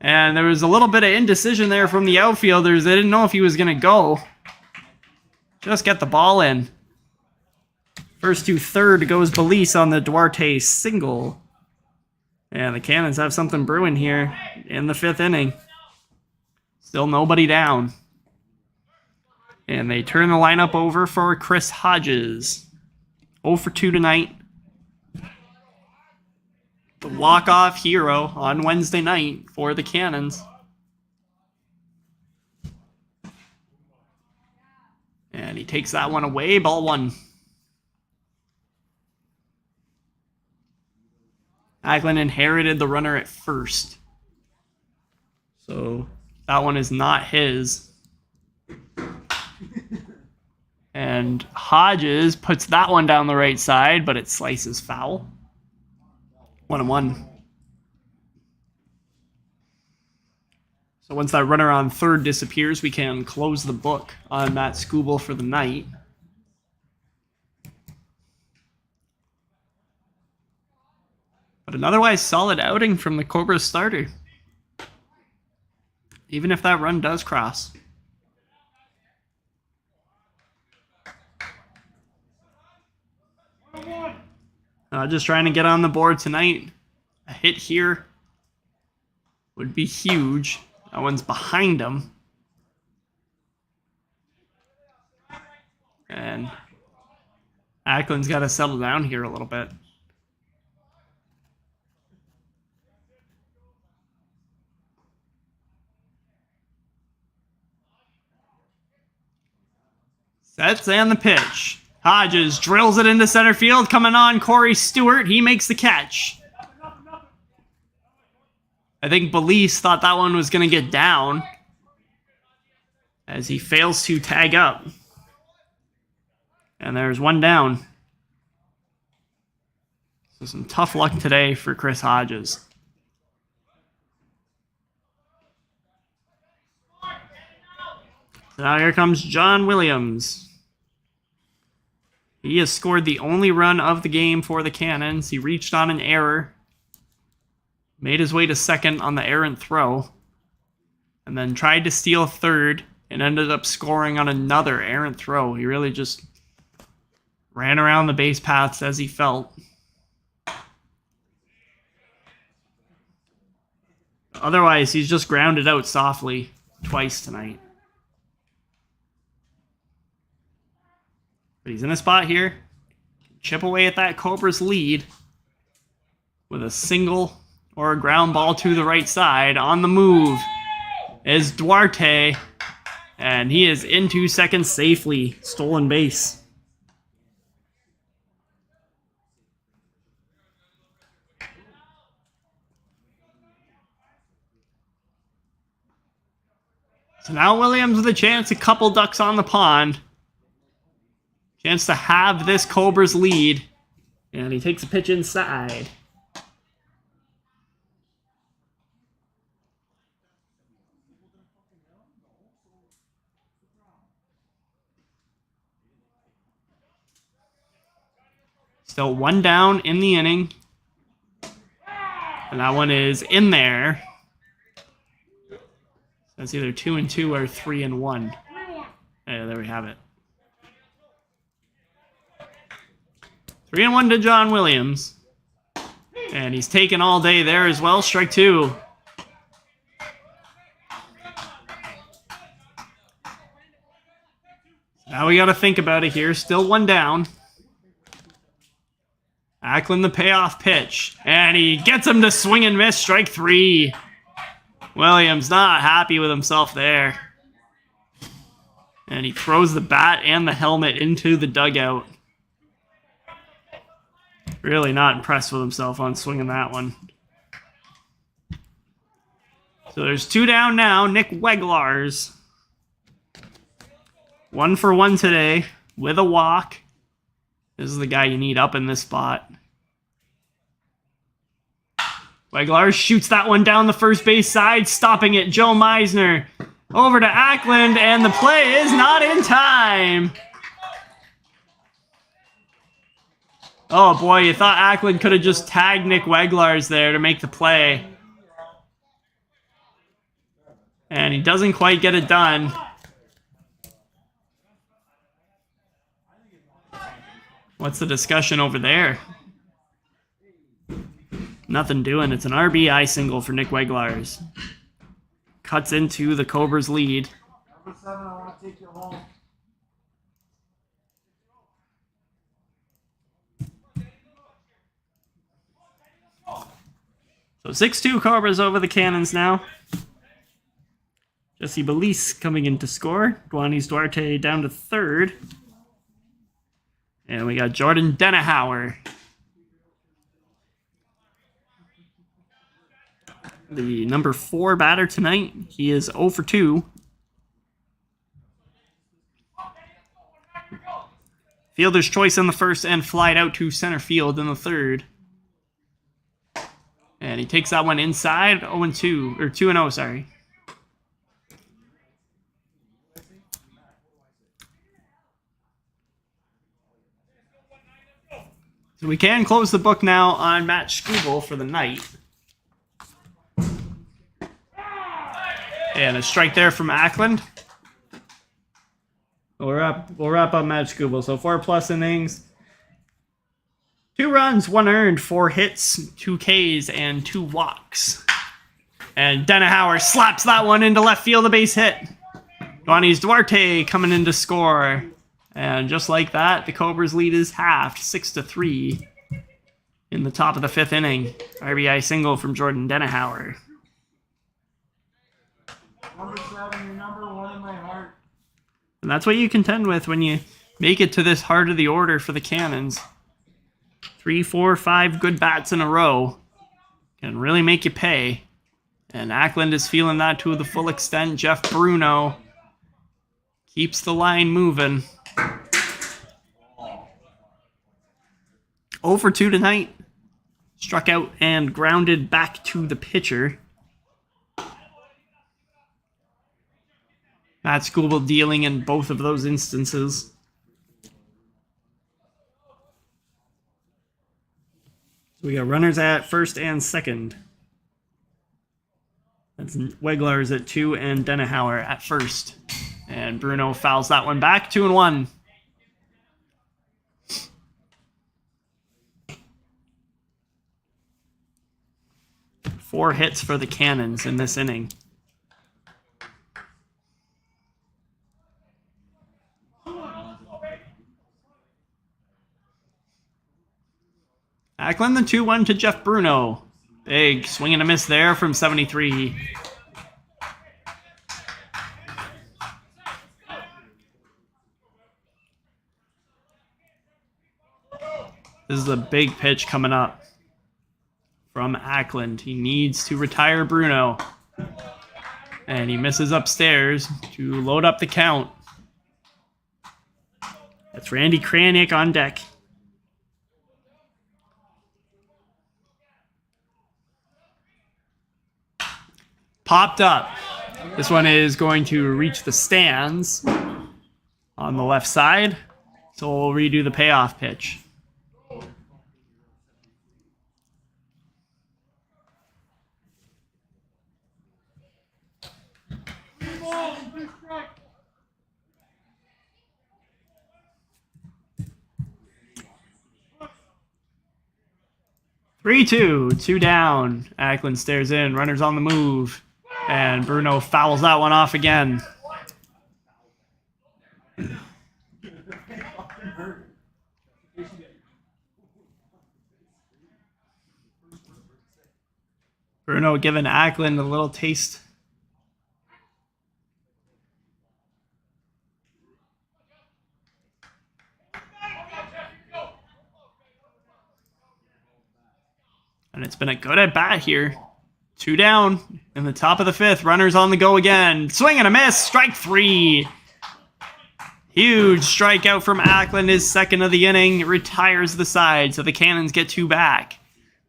And there was a little bit of indecision there from the outfielders. They didn't know if he was going to go. Just get the ball in. First to third goes Belize on the Duarte single. And the Cannons have something brewing here in the 5th inning. Still nobody down. And they turn the lineup over for Chris Hodges. 0 for 2 tonight. The walk-off hero on Wednesday night for the Cannons. And he takes that one away, ball 1. Ackland inherited the runner at first. So that one is not his. And Hodges puts that one down the right side, but it slices foul. 1-1. So once that runner on third disappears, we can close the book on Matt Skubal for the night. But an otherwise solid outing from the Cobras starter. Even if that run does cross. Just trying to get on the board tonight. A hit here would be huge. That one's behind him. And Ackland's got to settle down here a little bit. Sets and the pitch. Hodges drills it into center field. Coming on, Corey Stewart. He makes the catch. I think Belize thought that one was going to get down as he fails to tag up. And there's one down. So some tough luck today for Chris Hodges. So now here comes John Williams. He has scored the only run of the game for the Cannons. He reached on an error, made his way to second on the errant throw, and then tried to steal third and ended up scoring on another errant throw. He really just ran around the base paths as he felt. Otherwise, he's just grounded out softly twice tonight. But he's in a spot here. Chip away at that Cobras lead with a single or a ground ball to the right side. On the move is Duarte. And he is into second safely. Stolen base. So now Williams with a chance, a couple ducks on the pond. Chance to have this Cobras lead. And he takes a pitch inside. Still one down in the inning. And that one is in there. That's either 2-2 or 3-1. Yeah, there we have it. 3-1 to John Williams. And he's taken all day there as well. Strike 2. Now we got to think about it here. Still 1 down. Ackland the payoff pitch. And he gets him to swing and miss. Strike 3. Williams not happy with himself there. And he throws the bat and the helmet into the dugout. Really not impressed with himself on swinging that one. So there's 2 down now. Nick Weglars. 1 for 1 today with a walk. This is the guy you need up in this spot. Weglars shoots that one down the first base side, stopping it. Joe Meisner over to Ackland, and the play is not in time. Oh boy, you thought Ackland could have just tagged Nick Weglars there to make the play. And he doesn't quite get it done. What's the discussion over there? Nothing doing. It's an RBI single for Nick Weglars. Cuts into the Cobras' lead. Number 7, I want to take you home. So 6-2 Cobras over the Cannons now. Jesse Belize coming in to score. Duanis Duarte down to third. And we got Jordan Denehauer. The number 4 batter tonight. He is 0 for 2. Fielder's choice in the first and flied out to center field in the third. And he takes that one inside. 0-2, or 2-0, sorry. So we can close the book now on Matt Skubal for the night. And a strike there from Ackland. We'll wrap up Matt Skubal. So 4+ innings. 2 runs, 1 earned, 4 hits, 2 Ks, and 2 walks. And Denehauer slaps that one into left field, a base hit. Duanis Duarte coming in to score. And just like that, the Cobras' lead is halved, 6-3 in the top of the 5th inning. RBI single from Jordan Denehauer. Number 7, you're number 1 in my heart. And that's what you contend with when you make it to this heart of the order for the Cannons. 3, 4, 5 good bats in a row can really make you pay. And Ackland is feeling that to the full extent. Jeff Bruno keeps the line moving. 0 for 2 tonight. Struck out and grounded back to the pitcher. Matt Skubal dealing in both of those instances. So we got runners at first and second. That's Weglars at 2 and Denehauer at first. And Bruno fouls that one back, 2-1. Four hits for the Cannons in this inning. Ackland the 2-1 to Jeff Bruno. Big swing and a miss there from 73. This is a big pitch coming up from Ackland. He needs to retire Bruno. And he misses upstairs to load up the count. That's Randy Kranick on deck. Popped up. This one is going to reach the stands on the left side. So we'll redo the payoff pitch. 3-2, 2 down. Ackland stares in, runners on the move. And Bruno fouls that one off again. Bruno giving Ackland a little taste. And it's been a good at bat here. 2 down in the top of the 5th. Runners on the go again. Swing and a miss. Strike 3. Huge strikeout from Ackland. His second of the inning. It retires the side, so the Cannons get 2 back.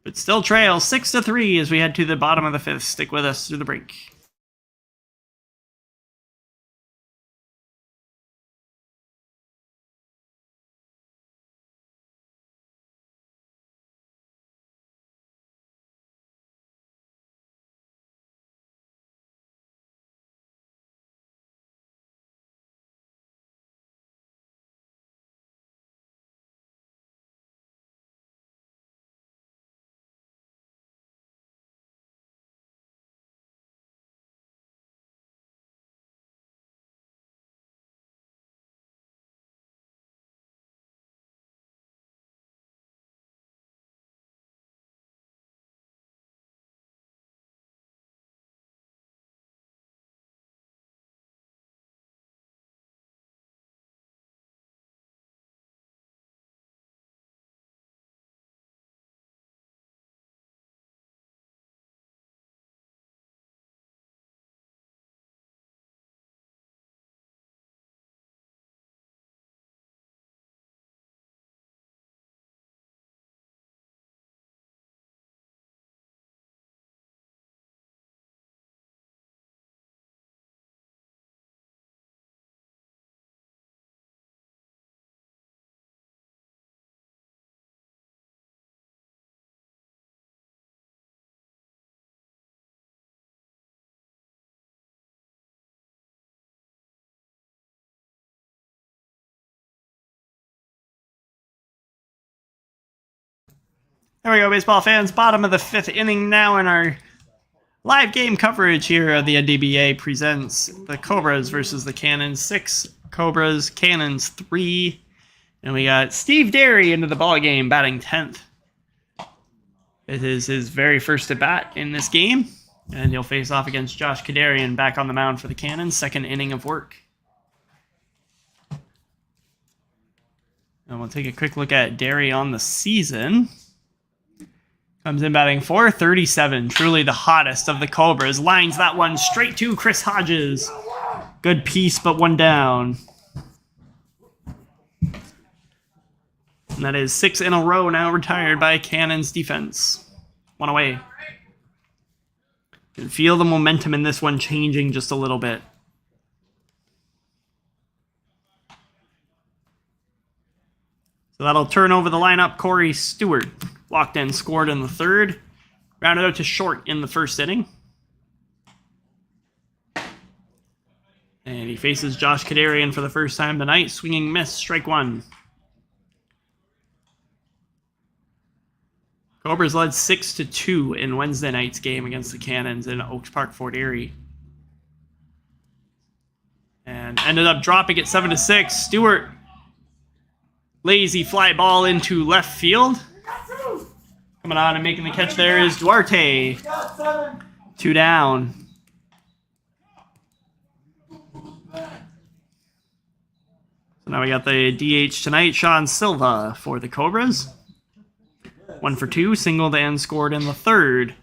But still trail 6-3 as we head to the bottom of the 5th. Stick with us through the break. There we go, baseball fans. Bottom of the 5th inning now in our live game coverage here of the NDBA presents the Cobras versus the Cannons. 6 Cobras, Cannons 3. And we got Steve Derry into the ball game, batting 10th. It is his very first at bat in this game. And he'll face off against Josh Kadarian back on the mound for the Cannons. Second inning of work. And we'll take a quick look at Derry on the season. Comes in batting .437, truly the hottest of the Cobras. Lines that one straight to Chris Hodges. Good piece, but 1 down. And that is 6 in a row now retired by Cannons defense. 1 away. You can feel the momentum in this one changing just a little bit. So that'll turn over the lineup. Corey Stewart walked in, scored in the 3rd. Rounded out to short in the 1st inning. And he faces Josh Kadarian for the first time tonight. Swinging miss, strike 1. Cobras led 6-2 in Wednesday night's game against the Cannons in Oaks Park, Fort Erie. And ended up dropping it 7-6. Stewart, lazy fly ball into left field. Coming on and making the catch there is Duarte. 2 down. So now we got the DH tonight, Sean Silva for the Cobras. 1 for 2, singled and scored in the 3rd.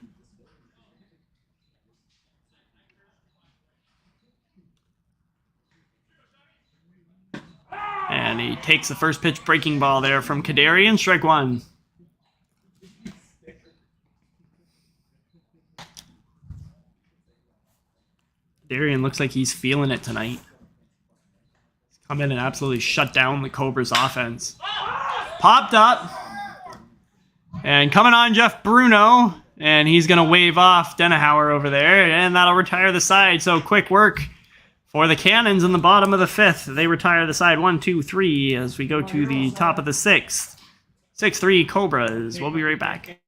And he takes the first pitch breaking ball there from Kadarian, strike 1. Kadarian looks like he's feeling it tonight. He's come in and absolutely shut down the Cobras offense. Popped up. And coming on, Jeff Bruno. And he's going to wave off Denahauer over there. And that'll retire the side. So quick work For the Cannons in the bottom of the 5th, they retire the side 1, 2, 3 as we go to the top of the 6th. 6-3 Cobras. We'll be right back.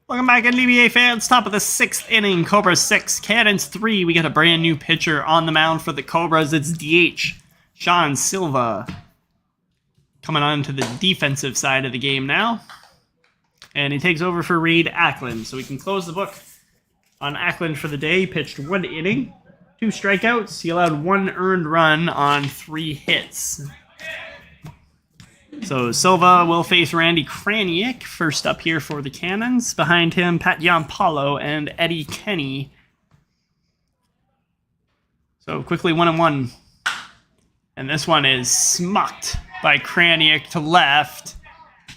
Welcome back, NDBA fans. Top of the 6th inning, Cobras 6, Cannons 3. We got a brand new pitcher on the mound for the Cobras. It's DH Sean Silva. Coming on to the defensive side of the game now. And he takes over for Reed Ackland. So we can close the book on Ackland for the day. He pitched 1 inning, 2 strikeouts. He allowed 1 earned run on 3 hits. So Silva will face Randy Kraniak first up here for the Cannons. Behind him, Pat Giampalo and Eddie Kenny. So quickly 1-1. And this one is smucked by Kraniak to left.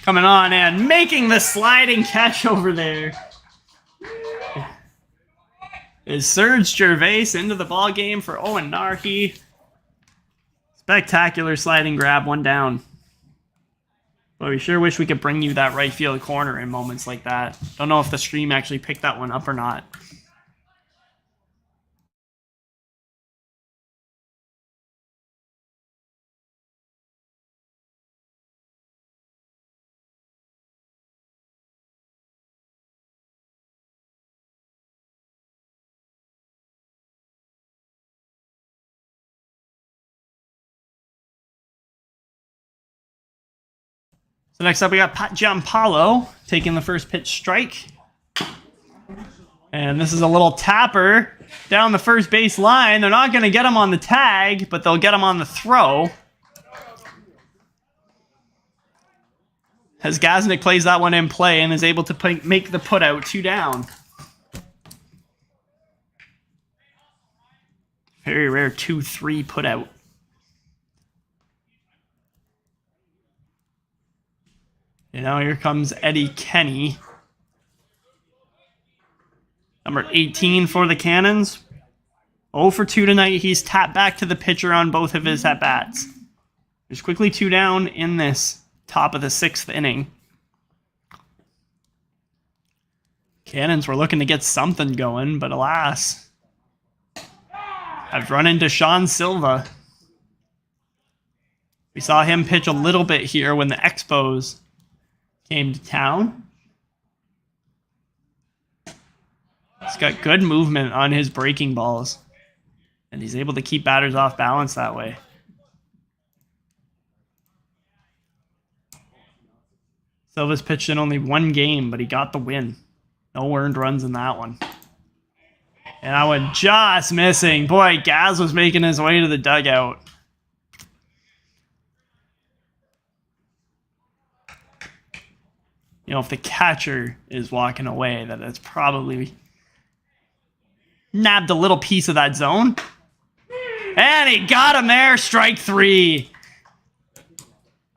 Coming on and making the sliding catch over there is Serge Gervais into the ball game for Owen Narhi. Spectacular sliding grab, 1 down. But we sure wish we could bring you that right field corner in moments like that. Don't know if the stream actually picked that one up or not. So next up we got Pat Giampalo taking the first pitch strike. And this is a little tapper down the first base line. They're not going to get him on the tag, but they'll get him on the throw. As Gaznik plays that one in play and is able to make the put out, 2 down. Very rare 2-3 put out. You know, here comes Eddie Kenny. Number 18 for the Cannons. 0 for 2 tonight. He's tapped back to the pitcher on both of his at-bats. There's quickly 2 down in this top of the 6th inning. Cannons were looking to get something going, but alas, I've run into Sean Silva. We saw him pitch a little bit here when the Expos came to town. He's got good movement on his breaking balls, and he's able to keep batters off balance that way. Silva's pitched in only 1 game, but he got the win. No earned runs in that one. And that one just missing. Boy, Gaz was making his way to the dugout. You know, if the catcher is walking away, that's probably nabbed a little piece of that zone. And he got him there, strike 3.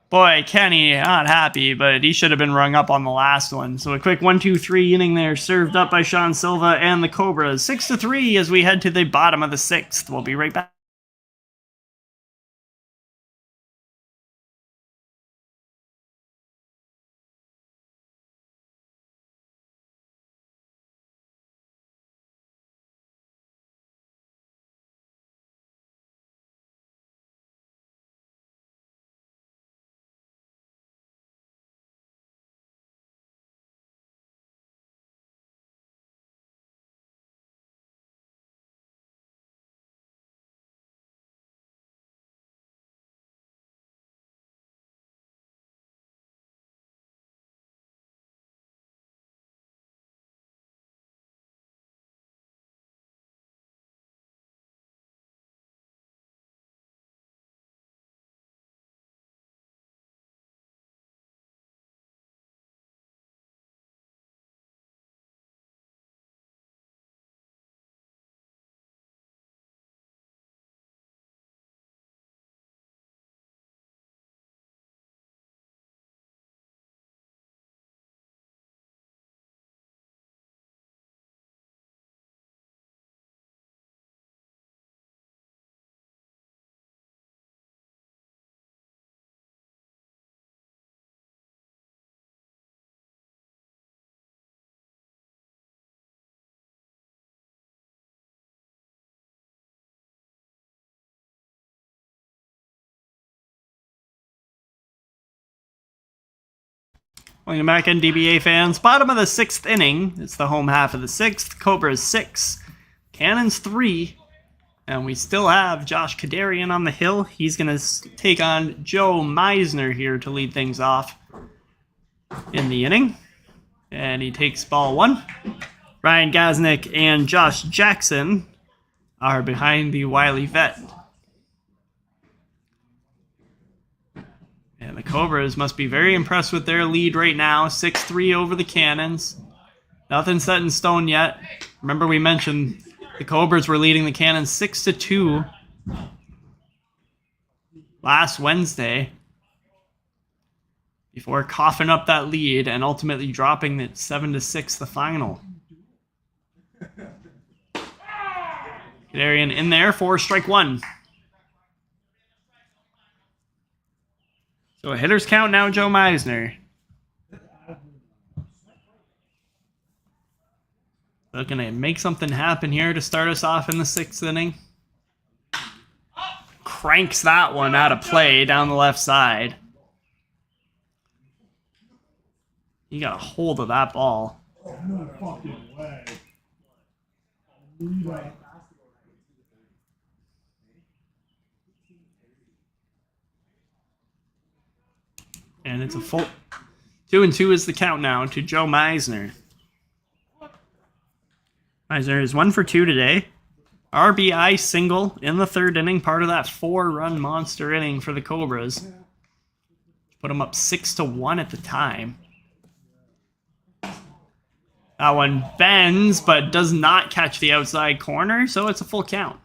Boy, Kenny, not happy, but he should have been rung up on the last one. So a quick 1-2-3 inning there, served up by Sean Silva and the Cobras. 6-3 as we head to the bottom of the 6th. We'll be right back. Welcome back, NDBA fans. Bottom of the 6th inning. It's the home half of the 6th. Cobras 6, Cannons 3. And we still have Josh Kadarian on the hill. He's going to take on Joe Meisner here to lead things off in the inning. And he takes ball 1. Ryan Gaznick and Josh Jackson are behind the wily vet. And the Cobras must be very impressed with their lead right now. 6-3 over the Cannons. Nothing set in stone yet. Remember we mentioned the Cobras were leading the Cannons 6-2 last Wednesday before coughing up that lead and ultimately dropping it 7-6 the final. Kadarian in there for strike 1. So a hitter's count now, Joe Meisner. Looking to make something happen here to start us off in the 6th inning. Cranks that one out of play down the left side. He got a hold of that ball. No fucking way. And it's a full 2-2 is the count now to Joe Meisner. Meisner is 1 for 2 today. RBI single in the 3rd inning, part of that 4-run monster inning for the Cobras. Put them up 6-1 at the time. That one bends, but does not catch the outside corner, so it's a full count.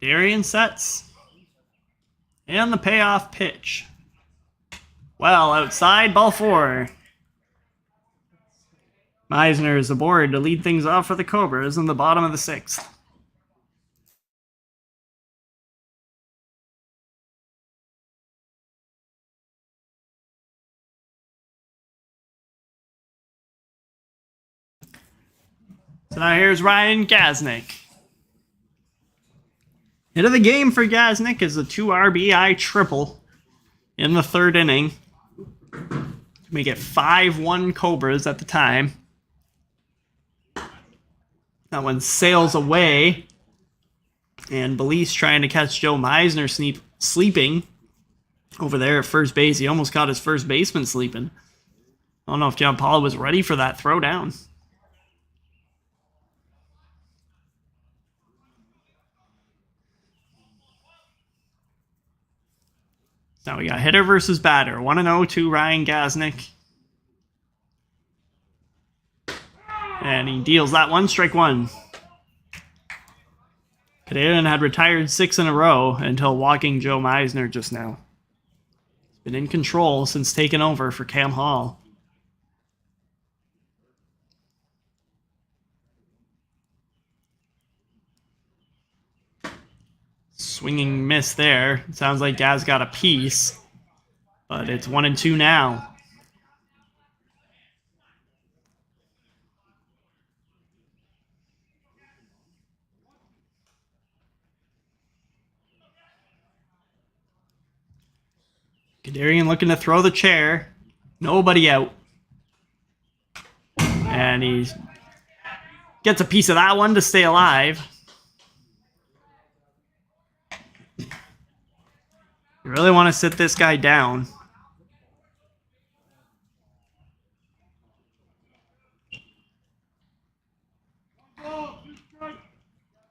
Kadarian sets. And the payoff pitch. Well outside, ball 4. Meisner is aboard to lead things off for the Cobras in the bottom of the 6th. So now here's Ryan Gaznick. Hit of the game for Gaznick is a 2 RBI triple in the 3rd inning. We get 5-1 Cobras at the time. That one sails away. And Belize trying to catch Joe Meisner sleeping over there at first base. He almost caught his first baseman sleeping. I don't know if John Paul was ready for that throw down. Now we got hitter versus batter. 1-0 to Ryan Gaznick. And he deals that one, strike 1. Catharines had retired 6 in a row until walking Joe Meisner just now. He's been in control since taking over for Cam Hall. Swinging miss there. Sounds like Gaz got a piece, but it's 1-2 now. Kadarian looking to throw the chair. Nobody out. And he gets a piece of that one to stay alive. You really want to sit this guy down.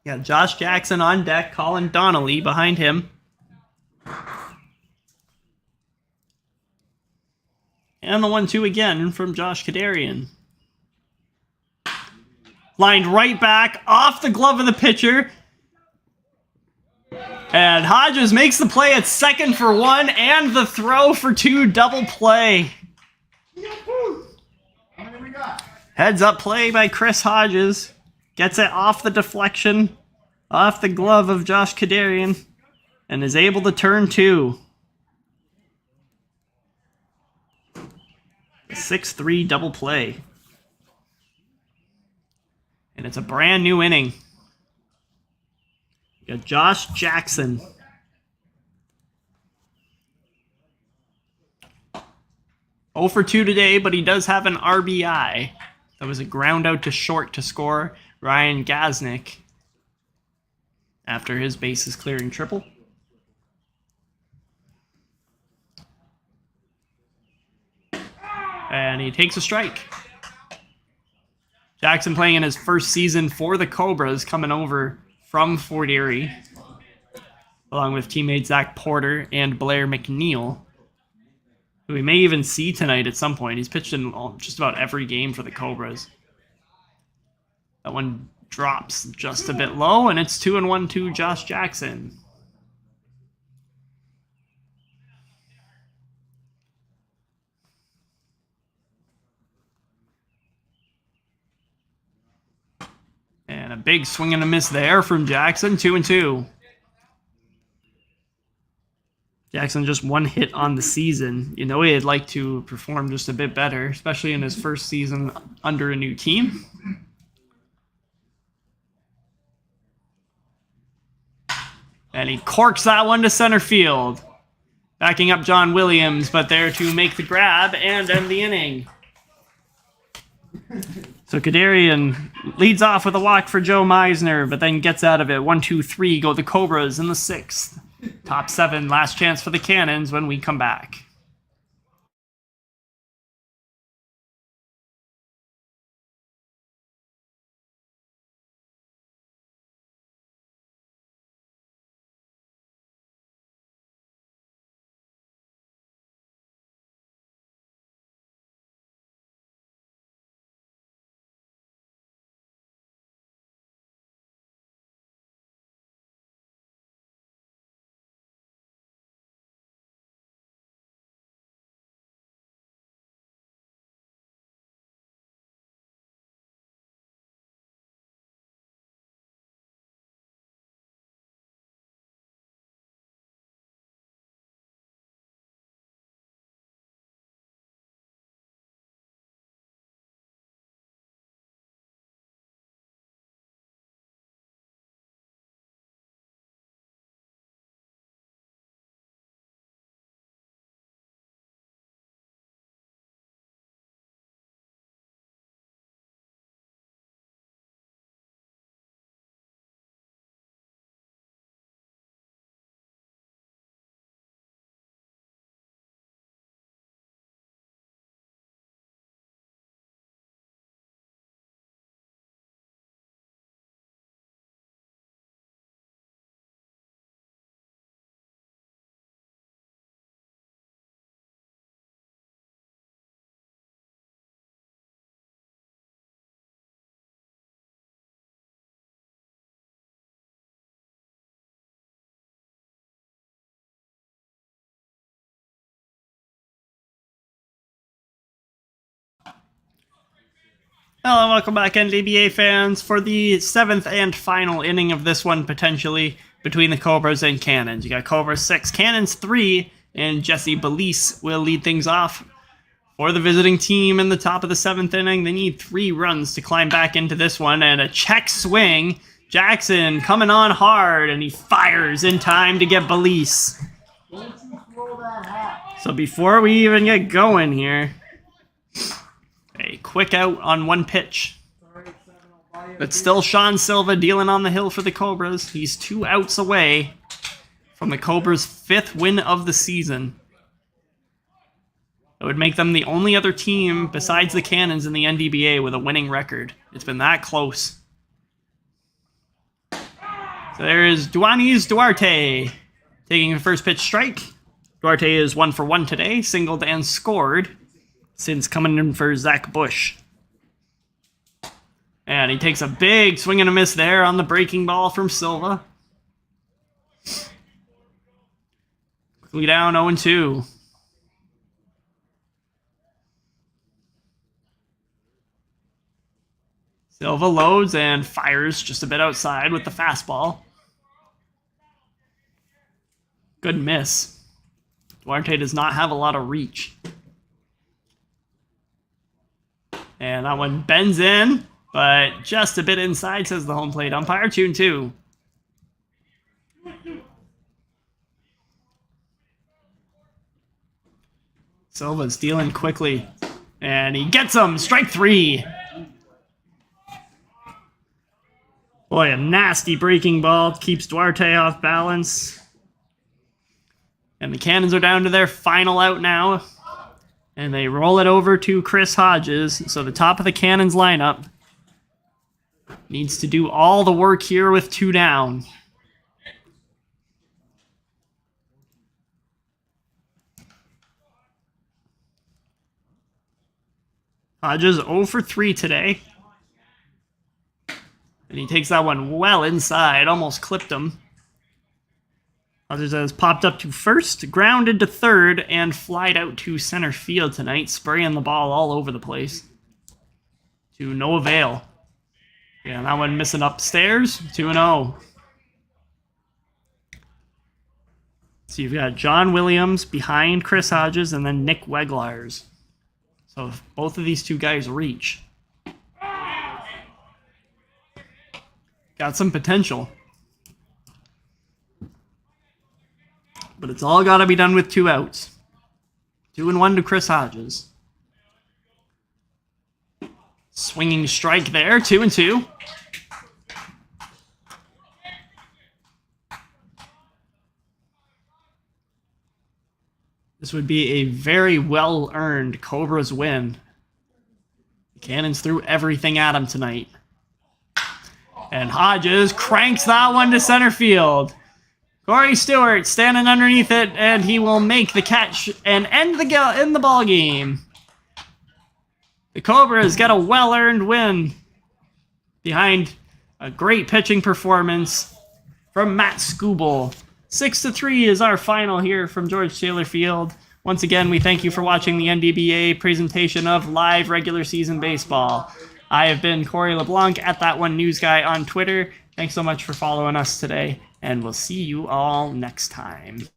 Yeah, Josh Jackson on deck, Colin Donnelly behind him. And the 1-2 again from Josh Kadarian. Lined right back, off the glove of the pitcher. And Hodges makes the play at second for 1 and the throw for 2, double play. Heads up play by Chris Hodges. Gets it off the deflection, off the glove of Josh Kadarian, and is able to turn 2. 6-3 double play. And it's a brand new inning. We got Josh Jackson. 0 for 2 today, but he does have an RBI. That was a ground out to short to score Ryan Gaznick after his bases clearing triple. And he takes a strike. Jackson playing in his first season for the Cobras, coming over from Fort Erie, along with teammates Zach Porter and Blair McNeil, who we may even see tonight at some point. He's pitched in just about every game for the Cobras. That one drops just a bit low, and it's 2-1 to Josh Jackson. And a big swing and a miss there from Jackson, 2-2. Jackson just 1 hit on the season. You know he'd like to perform just a bit better, especially in his first season under a new team. And he corks that one to center field. Backing up John Williams, but there to make the grab and end the inning. So Kadarian leads off with a walk for Joe Meisner, but then gets out of it. 1-2-3 go the Cobras in the 6th. Top 7, last chance for the Cannons when we come back. Hello and welcome back, NDBA fans, for the 7th and final inning of this one, potentially, between the Cobras and Cannons. You got Cobras 6, Cannons 3, and Jesse Belize will lead things off for the visiting team in the top of the 7th inning. They need 3 runs to climb back into this one, and a check swing. Jackson coming on hard, and he fires in time to get Belize. So before we even get going here, a quick out on one pitch. But still Sean Silva dealing on the hill for the Cobras. He's 2 outs away from the Cobras' 5th win of the season. It would make them the only other team besides the Cannons in the NDBA with a winning record. It's been that close. So there's Duanis Duarte taking the first pitch strike. Duarte is 1 for 1 today, singled and scored since coming in for Zach Bush. And he takes a big swing and a miss there on the breaking ball from Silva. Quickly down 0-2. Silva loads and fires just a bit outside with the fastball. Good miss. Duarte does not have a lot of reach. And that one bends in, but just a bit inside, says the home plate umpire. 2-2. Silva's dealing quickly, and he gets him. Strike 3. Boy, a nasty breaking ball keeps Duarte off balance. And the Cannons are down to their final out now. And they roll it over to Chris Hodges. So the top of the Cannons lineup needs to do all the work here with 2 down. Hodges 0 for 3 today. And he takes that one well inside, almost clipped him. Hodges has popped up to first, grounded to third, and flied out to center field tonight, spraying the ball all over the place. To no avail. Yeah, that one missing upstairs, 2-0. So you've got John Williams behind Chris Hodges, and then Nick Weglars. So if both of these 2 guys reach, got some potential. But it's all got to be done with 2 outs. 2-1 to Chris Hodges. Swinging strike there, 2-2. This would be a very well-earned Cobras win. The Cannons threw everything at him tonight. And Hodges cranks that one to center field. Corey Stewart standing underneath it, and he will make the catch and end the ball game. The Cobras got a well-earned win behind a great pitching performance from Matt Skubal. 6-3 is our final here from George Taylor Field. Once again, we thank you for watching the NDBA presentation of live regular season baseball. I have been Corey LeBlanc at That One News Guy on Twitter. Thanks so much for following us today, and we'll see you all next time.